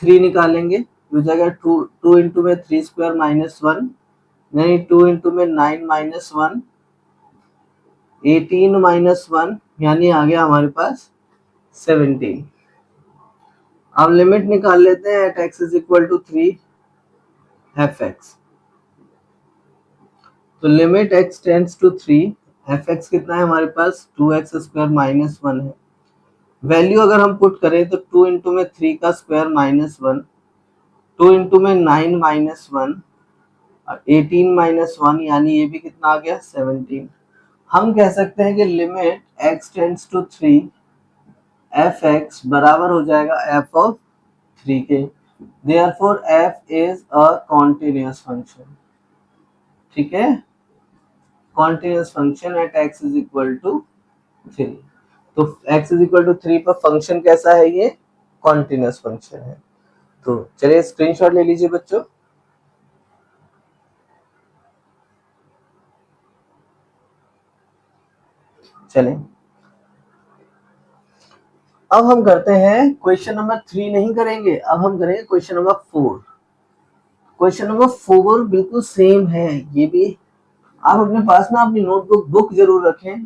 3 निकालेंगे, हो जाएगा 2 इंटू में 3 स्क्वायर माइनस 1, यानी 2 इंटू में 9 माइनस 1, 18 माइनस 1, यानी आ गया हमारे पास 17। अब लिमिट निकाल लेते हैं at x is equal to 3 f x. तो limit x tends to 3, f x कितना है हमारे पास 2x स्क्वायर माइनस 1 है। वैल्यू अगर हम पुट करें तो 2 इंटू में 3 का स्क्वायर माइनस 1, 2 इंटू में 9 माइनस 1 और 18 माइनस 1 यानी ये भी कितना आ गया 17। हम कह सकते हैं कि limit x tends to 3 f x बराबर हो जाएगा एफ ऑफ 3 के। Therefore f is a continuous function. ठीक है, continuous function at x is equal to 3। तो x इज इक्वल टू 3 पर फंक्शन कैसा है, ये कॉन्टिन्यूअस फंक्शन है। तो चलिए स्क्रीनशॉट ले लीजिए बच्चों। चलें अब हम करते हैं क्वेश्चन नंबर 3 नहीं करेंगे, अब हम करेंगे क्वेश्चन नंबर 4। क्वेश्चन नंबर 4 बिल्कुल सेम है, ये भी आप अपने पास ना अपनी नोटबुक बुक जरूर रखें।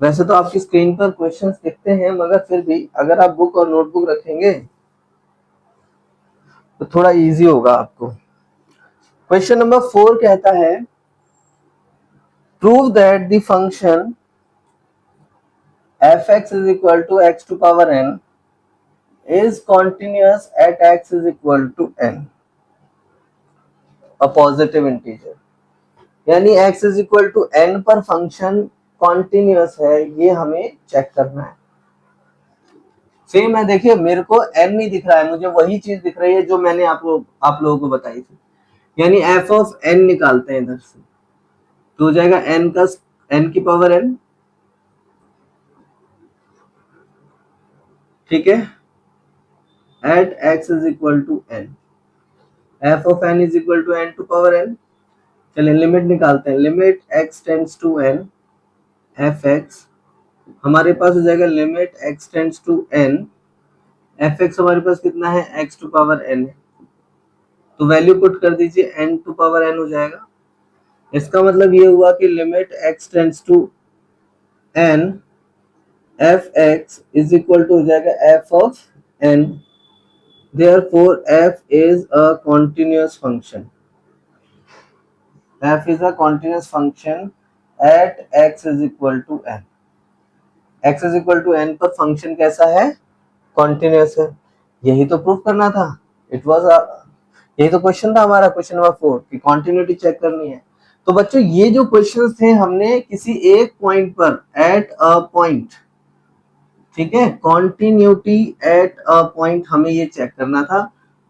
वैसे तो आपकी स्क्रीन पर क्वेश्चंस दिखते हैं, मगर फिर भी अगर आप बुक और नोटबुक रखेंगे तो थोड़ा इजी होगा आपको। क्वेश्चन नंबर 4 कहता है prove that the function f(x) is equal to x to power n is continuous at x is equal to n, a positive integer। यानी x is equal to n पर फंक्शन कॉन्टिन्यूअस है, ये हमें चेक करना है। सेम है, देखिए मेरे को n नहीं दिख रहा है, मुझे वही चीज दिख रही है जो मैंने आप लोगों को बताई थी। यानी f ऑफ n निकालते हैं इधर से, तो हो जाएगा n का n की पावर n। ठीक है, at x is equal to n, f of n is equal to n to power n। चलिए लिमिट निकालते हैं, limit x tends to n f x हमारे पास हो जाएगा limit x tends to n f x हमारे पास कितना है x टू पावर n है, तो वैल्यू पुट कर दीजिए n टू पावर n हो जाएगा। इसका मतलब ये हुआ कि limit x tends to n f x is equal to हो जाएगा f of n। Therefore f is a continuous function, f is a continuous function at x is equal to n। x is equal to n पर फंक्शन कैसा है, कॉन्टिन्यूअस है। यही तो प्रूफ करना था, इट वाज यही तो क्वेश्चन था हमारा, क्वेश्चन नंबर 4 की कॉन्टिन्यूटी चेक करनी है। तो बच्चों ये जो क्वेश्चंस थे हमने किसी एक पॉइंट पर एट अ पॉइंट, ठीक है, कॉन्टिन्यूटी एट अ पॉइंट हमें ये चेक करना था।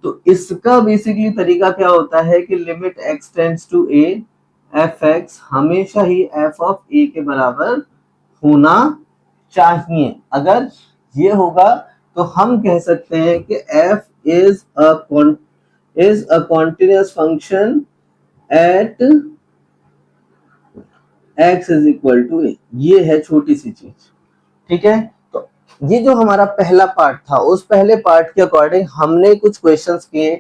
तो इसका बेसिकली तरीका क्या होता है कि limit x tends to a f x हमेशा ही f ऑफ a के बराबर होना चाहिए। अगर ये होगा तो हम कह सकते हैं कि f is a continuous function at x is equal to a। ये है छोटी सी चीज, ठीक है। तो ये जो हमारा पहला पार्ट था, उस पहले पार्ट के अकॉर्डिंग हमने कुछ क्वेश्चंस किए।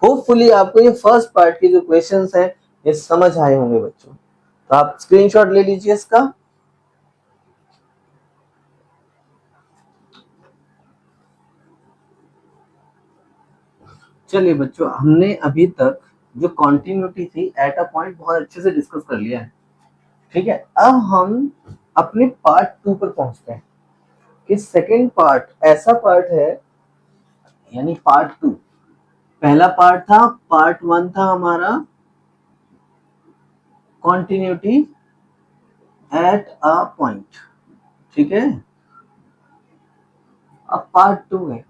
होपफुली आपको ये फर्स्ट पार्ट के जो क्वेश्चंस हैं ये समझ आए होंगे बच्चों। तो आप स्क्रीनशॉट ले लीजिए इसका। चलिए बच्चों, हमने अभी तक जो कॉन्टिन्यूटी थी एट अ पॉइंट बहुत अच्छे से डिस्कस कर लिया है, ठीक है। अब हम अपने पार्ट 2 पर पहुंचते हैं कि सेकंड पार्ट ऐसा पार्ट है, यानी पार्ट 2। पहला पार्ट था, पार्ट 1 था हमारा कॉन्टिन्यूटी एट अ पॉइंट, ठीक है। अब पार्ट 2 है,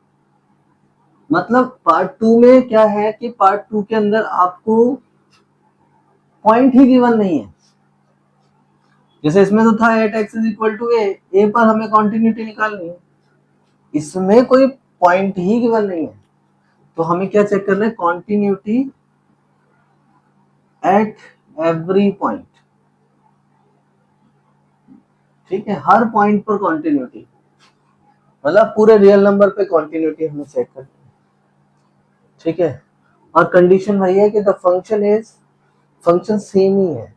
मतलब पार्ट 2 में क्या है कि पार्ट 2 के अंदर आपको पॉइंट ही गिवन नहीं है। जैसे इसमें तो था at x is equal to a, a पर हमें कॉन्टिन्यूटी निकालनी है, इसमें कोई पॉइंट ही गिवन नहीं है। तो हमें क्या चेक करना है, कॉन्टिन्यूटी एट एवरी पॉइंट, ठीक है। हर पॉइंट पर कॉन्टिन्यूटी, मतलब पूरे रियल नंबर पे कॉन्टिन्यूटी हमें चेक करनी है, ठीक है। और कंडीशन वही है कि the function is, function same ही है,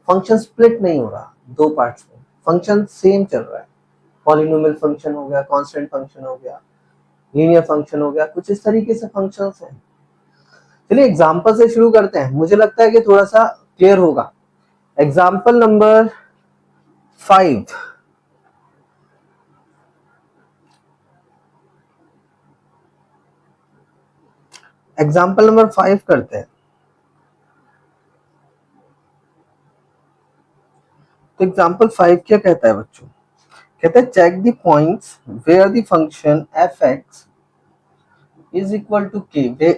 फंक्शन स्प्लिट नहीं हो रहा दो पार्ट्स में, फंक्शन सेम चल रहा है। पॉलिनोमियल फंक्शन हो गया, कांस्टेंट फंक्शन हो गया, लीनियर फंक्शन हो गया, कुछ इस तरीके से फंक्शंस हैं। चलिए एग्जांपल से शुरू करते हैं, मुझे लगता है कि थोड़ा सा क्लियर होगा। एग्जांपल नंबर 5, एग्जांपल नंबर 5 करते हैं। तो एग्जांपल 5 क्या कहता है बच्चों? कहता है check the points where the function f x is equal to k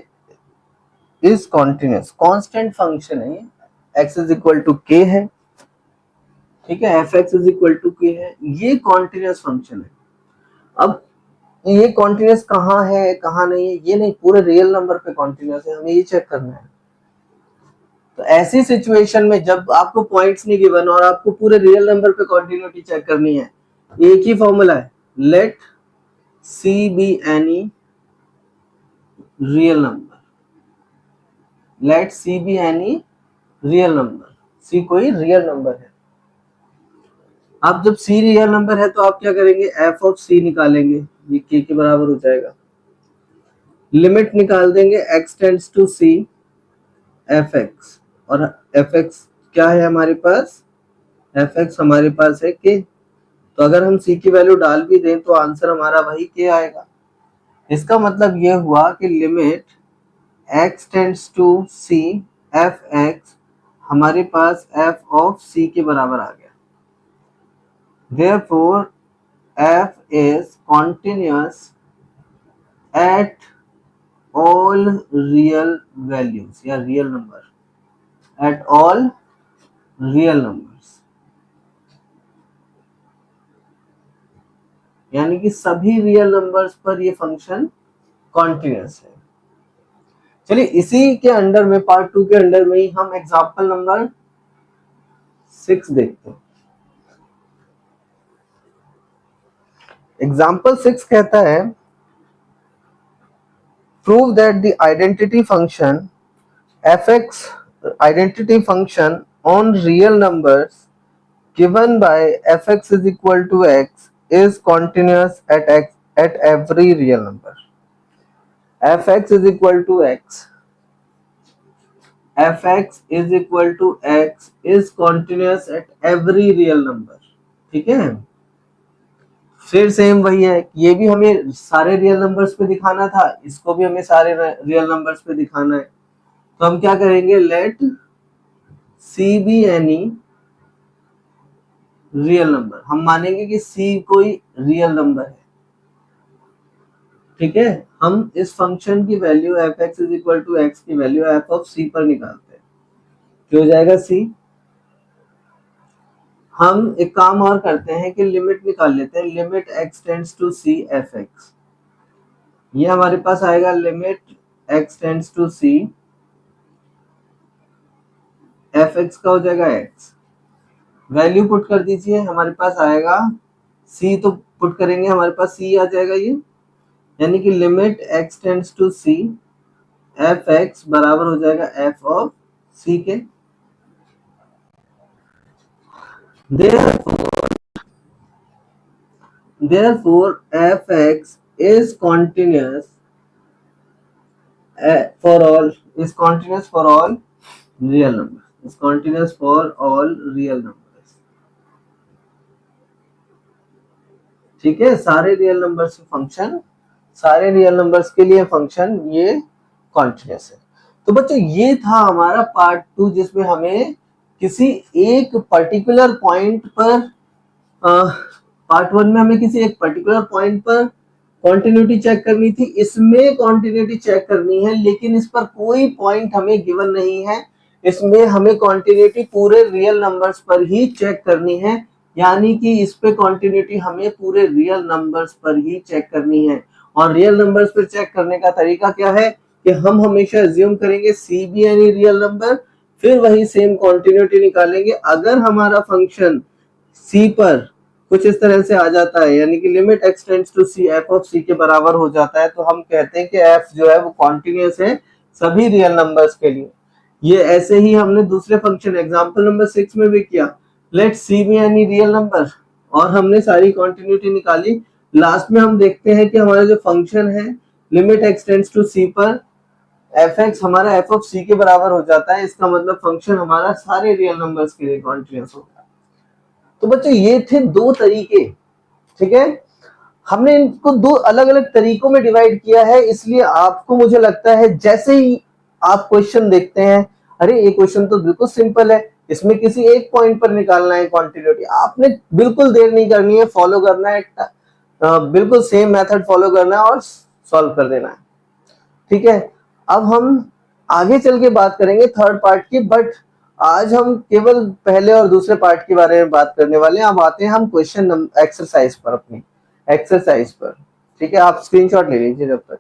is continuous, constant function है, x is equal to k है, ठीक है, f x is equal to k है, ये कॉन्टिन्यूस फंक्शन है। अब ये कॉन्टिन्यूस कहाँ है कहाँ नहीं है ये नहीं, पूरे रियल नंबर पे कॉन्टिन्यूस है, हमें ये चेक करना है। तो ऐसी सिचुएशन में जब आपको पॉइंट्स नहीं गिवन और आपको पूरे रियल नंबर पे कॉन्टिन्यूटी चेक करनी है, एक ही फॉर्मूला है, let C be any real number, let C be any real number, c कोई रियल नंबर है। अब जब सी रियल नंबर है तो आप क्या करेंगे, एफ ऑफ सी निकालेंगे, ये के के बराबर हो जाएगा, लिमिट निकाल देंगे x tends to C F x, और एफ एक्स क्या है हमारे पास, एफ एक्स हमारे पास है के। तो अगर हम सी की वैल्यू डाल भी दें तो आंसर हमारा वही के आएगा। इसका मतलब ये हुआ कि limit x tends to C F x हमारे पास f ऑफ c के बराबर आ गया। Therefore f is continuous at all real values या real number, at all real numbers, यानी कि सभी रियल नंबर्स पर ये फंक्शन कॉन्टिन्यूस है। चलिए इसी के अंडर में पार्ट 2 के अंडर में ही हम एग्जांपल नंबर 6 देखते हैं। एग्जांपल 6 कहता है prove that the identity function fx, identity function on real numbers given by fx is equal to x is continuous at every real number. fx is equal to x, fx is equal to x is continuous at every real number, ठीक है। फिर सेम वही है, ये भी हमें सारे रियल नंबर्स पे दिखाना था, इसको भी हमें सारे रियल नंबर्स पे दिखाना है। तो हम क्या करेंगे, let C be any real number, हम मानेंगे कि सी कोई रियल नंबर है, ठीक है। हम इस फंक्शन की value f x is equal to x की वैल्यू एफ ऑफ सी पर निकालते हैं, क्या हो जाएगा सी। हम एक काम और करते हैं कि लिमिट निकाल लेते हैं, limit x tends to C F x, ये हमारे पास आएगा limit x tends to C F x का हो जाएगा एक्स, वैल्यू पुट कर दीजिए, हमारे पास आएगा सी, तो पुट करेंगे हमारे पास सी आ जाएगा ये, यानी कि limit x tends to C F x बराबर हो जाएगा एफ ऑफ सी के। therefore fx is continuous for all, is continuous for all real numbers, is continuous for all real numbers, ठीक है। सारे रियल नंबर्स फंक्शन, सारे रियल नंबर्स के लिए फंक्शन ये कॉन्टिन्यूस है। तो बच्चों ये था हमारा पार्ट 2 जिसमें हमें किसी एक पर्टिकुलर पॉइंट पर पार्ट 1 में हमें किसी एक पर्टिकुलर पॉइंट पर कॉन्टिन्यूटी चेक करनी थी, इसमें कॉन्टिन्यूटी चेक करनी है, लेकिन इस पर कोई पॉइंट हमें गिवन नहीं है, इसमें हमें कॉन्टिन्यूटी पूरे रियल नंबर्स पर ही चेक करनी है, यानी कि इस पे कॉन्टिन्यूटी हमें पूरे रियल नंबर्स पर ही चेक करनी है। और रियल नंबर्स पर चेक करने का तरीका क्या है कि हम हमेशा अज्यूम करेंगे c be any real number, फिर वही सेम कॉन्टिन्यूटी निकालेंगे। अगर हमारा फंक्शन सी पर कुछ इस तरह से आ जाता है, यानी कि limit x tends to C f of c के बराबर हो जाता है, तो हम कहते हैं कि एफ जो है वो कॉन्टिन्यूस है सभी रियल नंबर्स के लिए। ये ऐसे ही हमने दूसरे फंक्शन एग्जांपल नंबर 6 में भी किया, let C be any real number, और हमने सारी कॉन्टिन्यूटी निकाली, लास्ट में हम देखते हैं कि हमारा जो फंक्शन है लिमिट एक्स टेंड्स टू सी पर एफ एक्स हमारा एफ ऑफ सी के बराबर हो जाता है। इसका मतलब फंक्शन हमारा सारे रियल नंबर्स के लिए कॉन्टिन्यूअस होगा। तो बच्चों ये थे दो तरीके, ठीक है। हमने इनको दो अलग अलग तरीकों में डिवाइड किया है, इसलिए आपको मुझे लगता है जैसे ही आप क्वेश्चन देखते हैं, अरे ये क्वेश्चन तो बिल्कुल सिंपल है, इसमें किसी एक पॉइंट पर निकालना है क्वांटिटी, आपने बिल्कुल देर नहीं करनी है, फॉलो करना है, बिल्कुल सेम मेथड फॉलो करना है और सॉल्व कर देना है, ठीक है। अब हम आगे चल के बात करेंगे थर्ड पार्ट की, बट आज हम केवल पहले और दूसरे पार्ट के बारे में बात करने वाले हैं। अब आते हैं हम क्वेश्चन एक्सरसाइज पर, अपनी एक्सरसाइज पर, ठीक है। आप स्क्रीनशॉट ले लीजिए जब तक।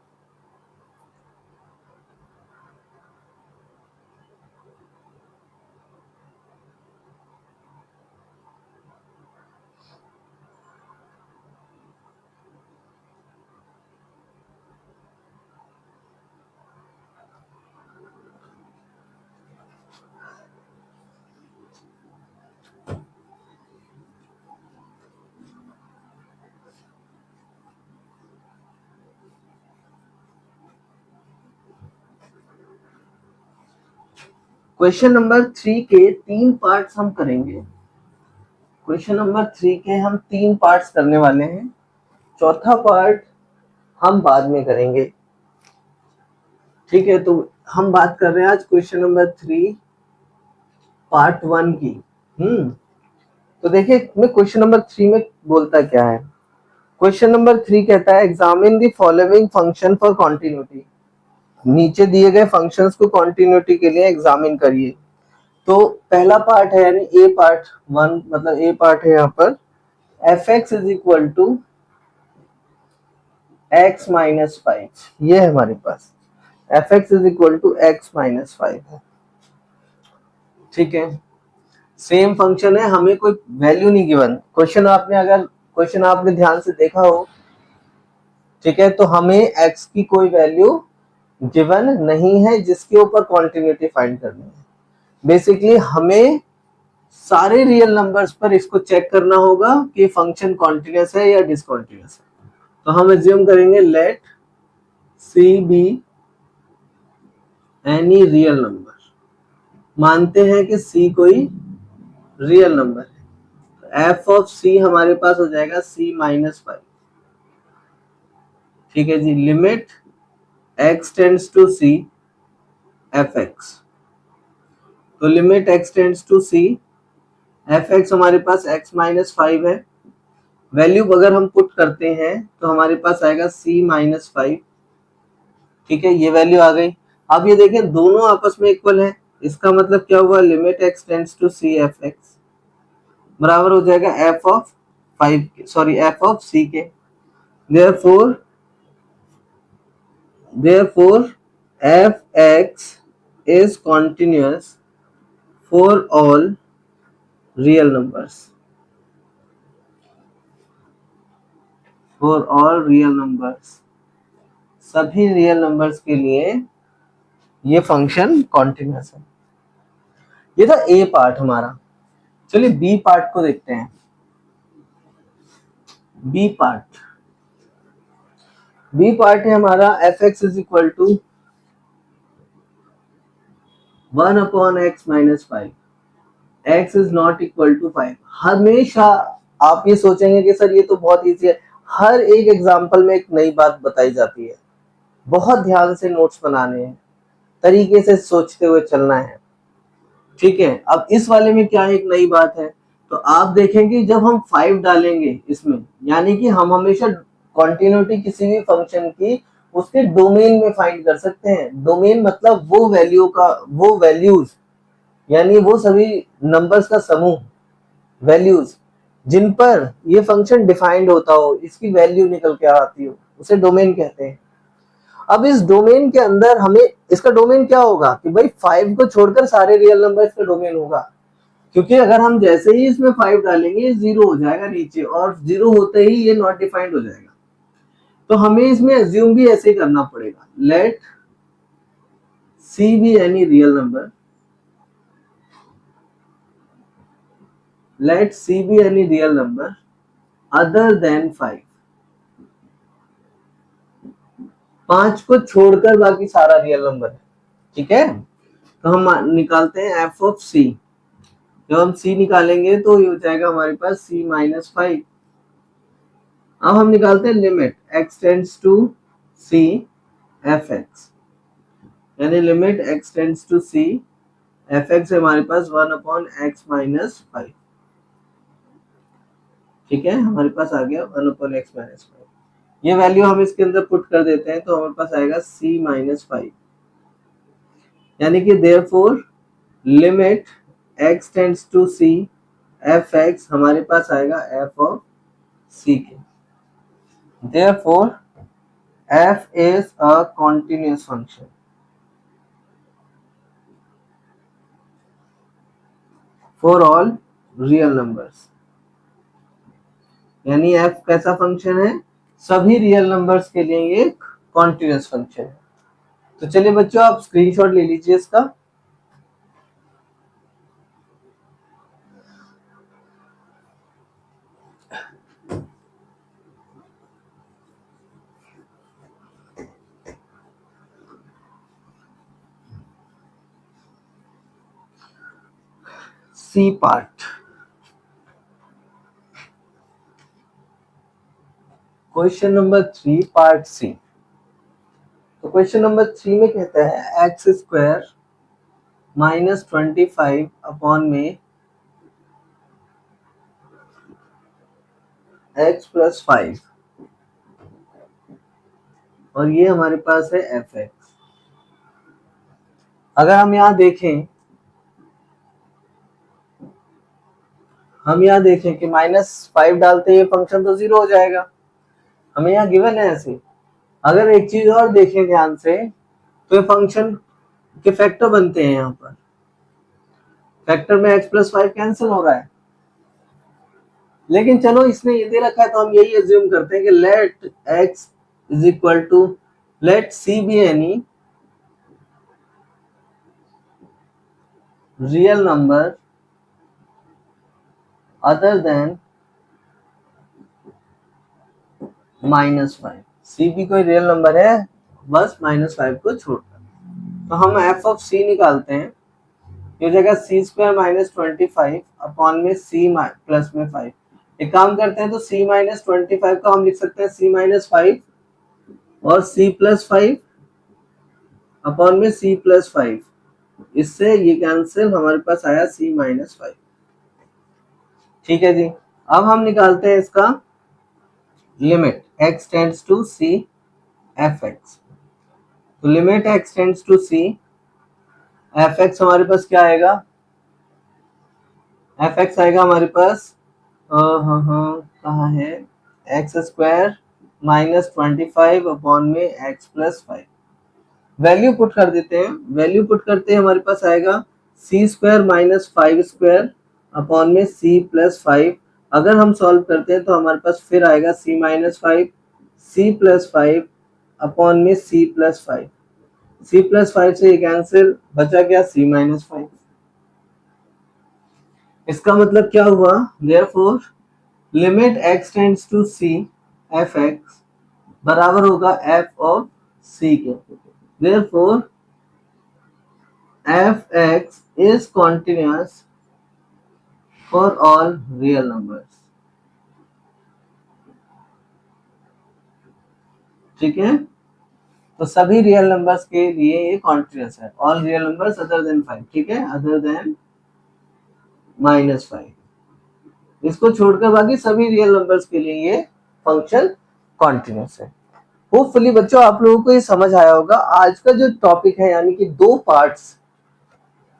क्वेश्चन नंबर 3 के 3 पार्ट्स हम करेंगे। क्वेश्चन नंबर 3 के हम 3 पार्ट्स करने वाले हैं, चौथा पार्ट हम बाद में करेंगे, ठीक है। तो हम बात कर रहे हैं आज क्वेश्चन नंबर 3 पार्ट 1 की। तो देखिए मैं क्वेश्चन नंबर 3 में बोलता क्या है। क्वेश्चन नंबर 3 कहता है examine the following function for continuity. नीचे दिए गए फंक्शंस को कॉन्टिन्यूटी के लिए एग्जामिन करिए। तो पहला पार्ट है यानी ए पार्ट 1, मतलब ए पार्ट है यहाँ पर F x is equal to X minus 5। ये है हमारे पास F x is equal to X minus 5 है, ठीक है। सेम फंक्शन है, हमें कोई वैल्यू नहीं गिवन। क्वेश्चन आपने अगर क्वेश्चन आपने ध्यान से देखा हो, ठीक है, तो हमें एक्स की कोई वैल्यू गिवन नहीं है जिसके ऊपर कॉन्टिन्यूटी फाइंड करनी है। बेसिकली हमें सारे रियल नंबर्स पर इसको चेक करना होगा कि फंक्शन कॉन्टिन्यूअस है या डिसकॉन्टिन्यूअस है। तो हम एज्यूम करेंगे let C be any real number, मानते हैं कि सी कोई रियल नंबर है। एफ ऑफ सी हमारे पास हो जाएगा सी माइनस 5, ठीक है जी। Limit x tends to C F x, तो limit x tends to C F x हमारे पास एक्स माइनस 5 है। वैल्यू अगर हम पुट करते हैं तो हमारे पास आएगा सी माइनस 5, ठीक है, ये वैल्यू आ गई। अब ये देखें दोनों आपस में इक्वल है, इसका मतलब क्या हुआ, limit x tends to C F x बराबर हो जाएगा एफ ऑफ 5 के, सॉरी एफ ऑफ सी के। therefore fx is continuous for all real numbers, for all real numbers, सभी रियल नंबर्स के लिए ये फंक्शन कॉन्टिन्यूअस है। ये था ए पार्ट हमारा। चलिए बी पार्ट को देखते हैं। बी पार्ट है हमारा f x is equal to 1 upon x minus 5, x is not equal to 5। हमेशा आप ये सोचेंगे कि सर ये तो बहुत इजी है, हर एक एग्जाम्पल में एक नई बात बताई जाती है। बहुत ध्यान से नोट्स बनाने हैं, तरीके से सोचते हुए चलना है, ठीक है। अब इस वाले में क्या एक नई बात है, तो आप देखेंगे जब हम 5 डालेंगे इसमें, यानी कि हम हमेशा कॉन्टिन्यूटी किसी भी फंक्शन की उसके डोमेन में फाइंड कर सकते हैं। डोमेन मतलब वो वैल्यू का, वो वैल्यूज यानी वो सभी नंबर्स का समूह, वैल्यूज जिन पर ये फंक्शन डिफाइंड होता हो, इसकी वैल्यू निकल के आती हो, उसे डोमेन कहते हैं। अब इस डोमेन के अंदर हमें इसका डोमेन क्या होगा कि भाई 5 को छोड़कर सारे रियल नंबर्स का डोमेन होगा, क्योंकि अगर हम जैसे ही इसमें 5 डालेंगे 0 हो जाएगा नीचे, और 0 होते ही ये नॉट डिफाइंड हो जाएगा। तो हमें इसमें एज्यूम भी ऐसे ही करना पड़ेगा, let C be any real number, let C be any real number other than 5, 5 को छोड़कर बाकी सारा रियल नंबर है, ठीक है। तो हम निकालते हैं एफ ऑफ सी। जब हम सी निकालेंगे तो ये हो जाएगा हमारे पास सी माइनस 5। अब हम निकालते हैं limit x tends to C F X, यानी limit x tends to C F x हमारे पास 1/x माइनस 5, ठीक है। हमारे पास आ गया 1/x माइनस 5। ये वैल्यू हम इसके अंदर पुट कर देते हैं तो हमारे पास आएगा c माइनस 5, यानी कि therefore limit x tends to c F x हमारे पास आएगा f ऑफ c के। Therefore, f is a continuous function. For all real numbers. यानी f कैसा फंक्शन है, सभी रियल नंबर्स के लिए ये कॉन्टिन्यूस फंक्शन है। तो चलिए बच्चों आप स्क्रीनशॉट ले लीजिए इसका। C part, question number 3 part C. तो क्वेश्चन नंबर 3 में कहता है एक्स स्क्वायर माइनस 25 अपॉन में x प्लस 5, और ये हमारे पास है एफ एक्स। अगर हम यहाँ देखें कि -5 डालते ये फंक्शन तो 0 हो जाएगा, हमें यहाँ गिवन है ऐसे। अगर एक चीज और देखें ध्यान से तो ये फंक्शन के फैक्टर बनते हैं, यहाँ पर फैक्टर में x प्लस 5 कैंसिल हो रहा है। लेकिन चलो इसने ये दे रखा है तो हम यही एज्यूम करते हैं कि let x is equal to let c be any real number other than -5। C भी कोई रियल नंबर है बस -5 को छोड़कर। तो हम एफ ऑफ सी निकालते हैं, ये हो जाएगा सी स्क्वायर माइनस 25 अपॉन में सी प्लस में 5। एक काम करते हैं तो c माइनस 25 का हम लिख सकते हैं c माइनस 5 और c प्लस 5 अपॉन में c प्लस 5। इससे ये कैंसिल, हमारे पास आया c माइनस 5, ठीक है जी। अब हम निकालते हैं इसका limit x tends to c F x. तो limit x tends to c F x हमारे पास क्या आएगा, एफ एक्स आएगा हमारे पास कहाँ है, एक्स स्क्वायर माइनस 25 अपॉन में x प्लस 5। वैल्यू पुट कर देते हैं, वैल्यू पुट करते हैं हमारे पास आएगा c square minus 5 square upon में c प्लस 5। अगर हम सॉल्व करते हैं तो हमारे पास फिर आएगा c minus 5 c plus 5 upon में c प्लस 5। c प्लस 5 से कैंसिल, बचा क्या c माइनस 5। इसका मतलब क्या हुआ, therefore limit x tends to c F x बराबर होगा f ऑफ c के। Therefore f x is continuous for all real numbers, ठीक है। तो सभी रियल नंबर्स के लिए ये कॉन्टिन्यूअस है, all real numbers other than 5, ठीक है, अदर देन -5। इसको छोड़कर बाकी सभी रियल नंबर्स के लिए ये फंक्शन कॉन्टिन्यूअस है। होपफुली बच्चों आप लोगों को ये समझ आया होगा। आज का जो टॉपिक है यानी कि 2 पार्ट्स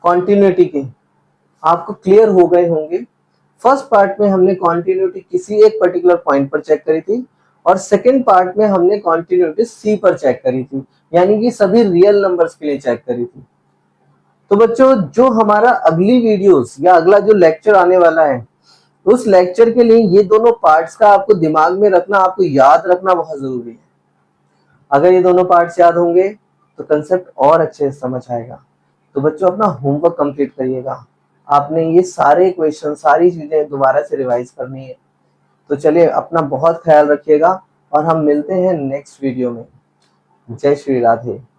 कॉन्टिन्यूटी के आपको क्लियर हो गए होंगे। फर्स्ट पार्ट में हमने कॉन्टिन्यूटी किसी एक पर्टिकुलर पॉइंट पर चेक करी थी और सेकंड पार्ट में हमने कॉन्टिन्यूटी सी पर चेक करी थी, यानी कि सभी रियल नंबर्स के लिए चेक करी थी। तो बच्चों जो हमारा अगली वीडियोस या अगला जो लेक्चर आने वाला है उस लेक्चर के लिए ये दोनों पार्ट्स का आपको दिमाग में रखना, आपको याद रखना बहुत जरूरी है। अगर ये दोनों पार्ट्स याद होंगे तो कंसेप्ट और अच्छे से समझ आएगा। तो बच्चों अपना होमवर्क कंप्लीट करिएगा, आपने ये सारे क्वेश्चन सारी चीजें दोबारा से रिवाइज करनी है। तो चलिए अपना बहुत ख्याल रखिएगा और हम मिलते हैं नेक्स्ट वीडियो में। जय श्री राधे।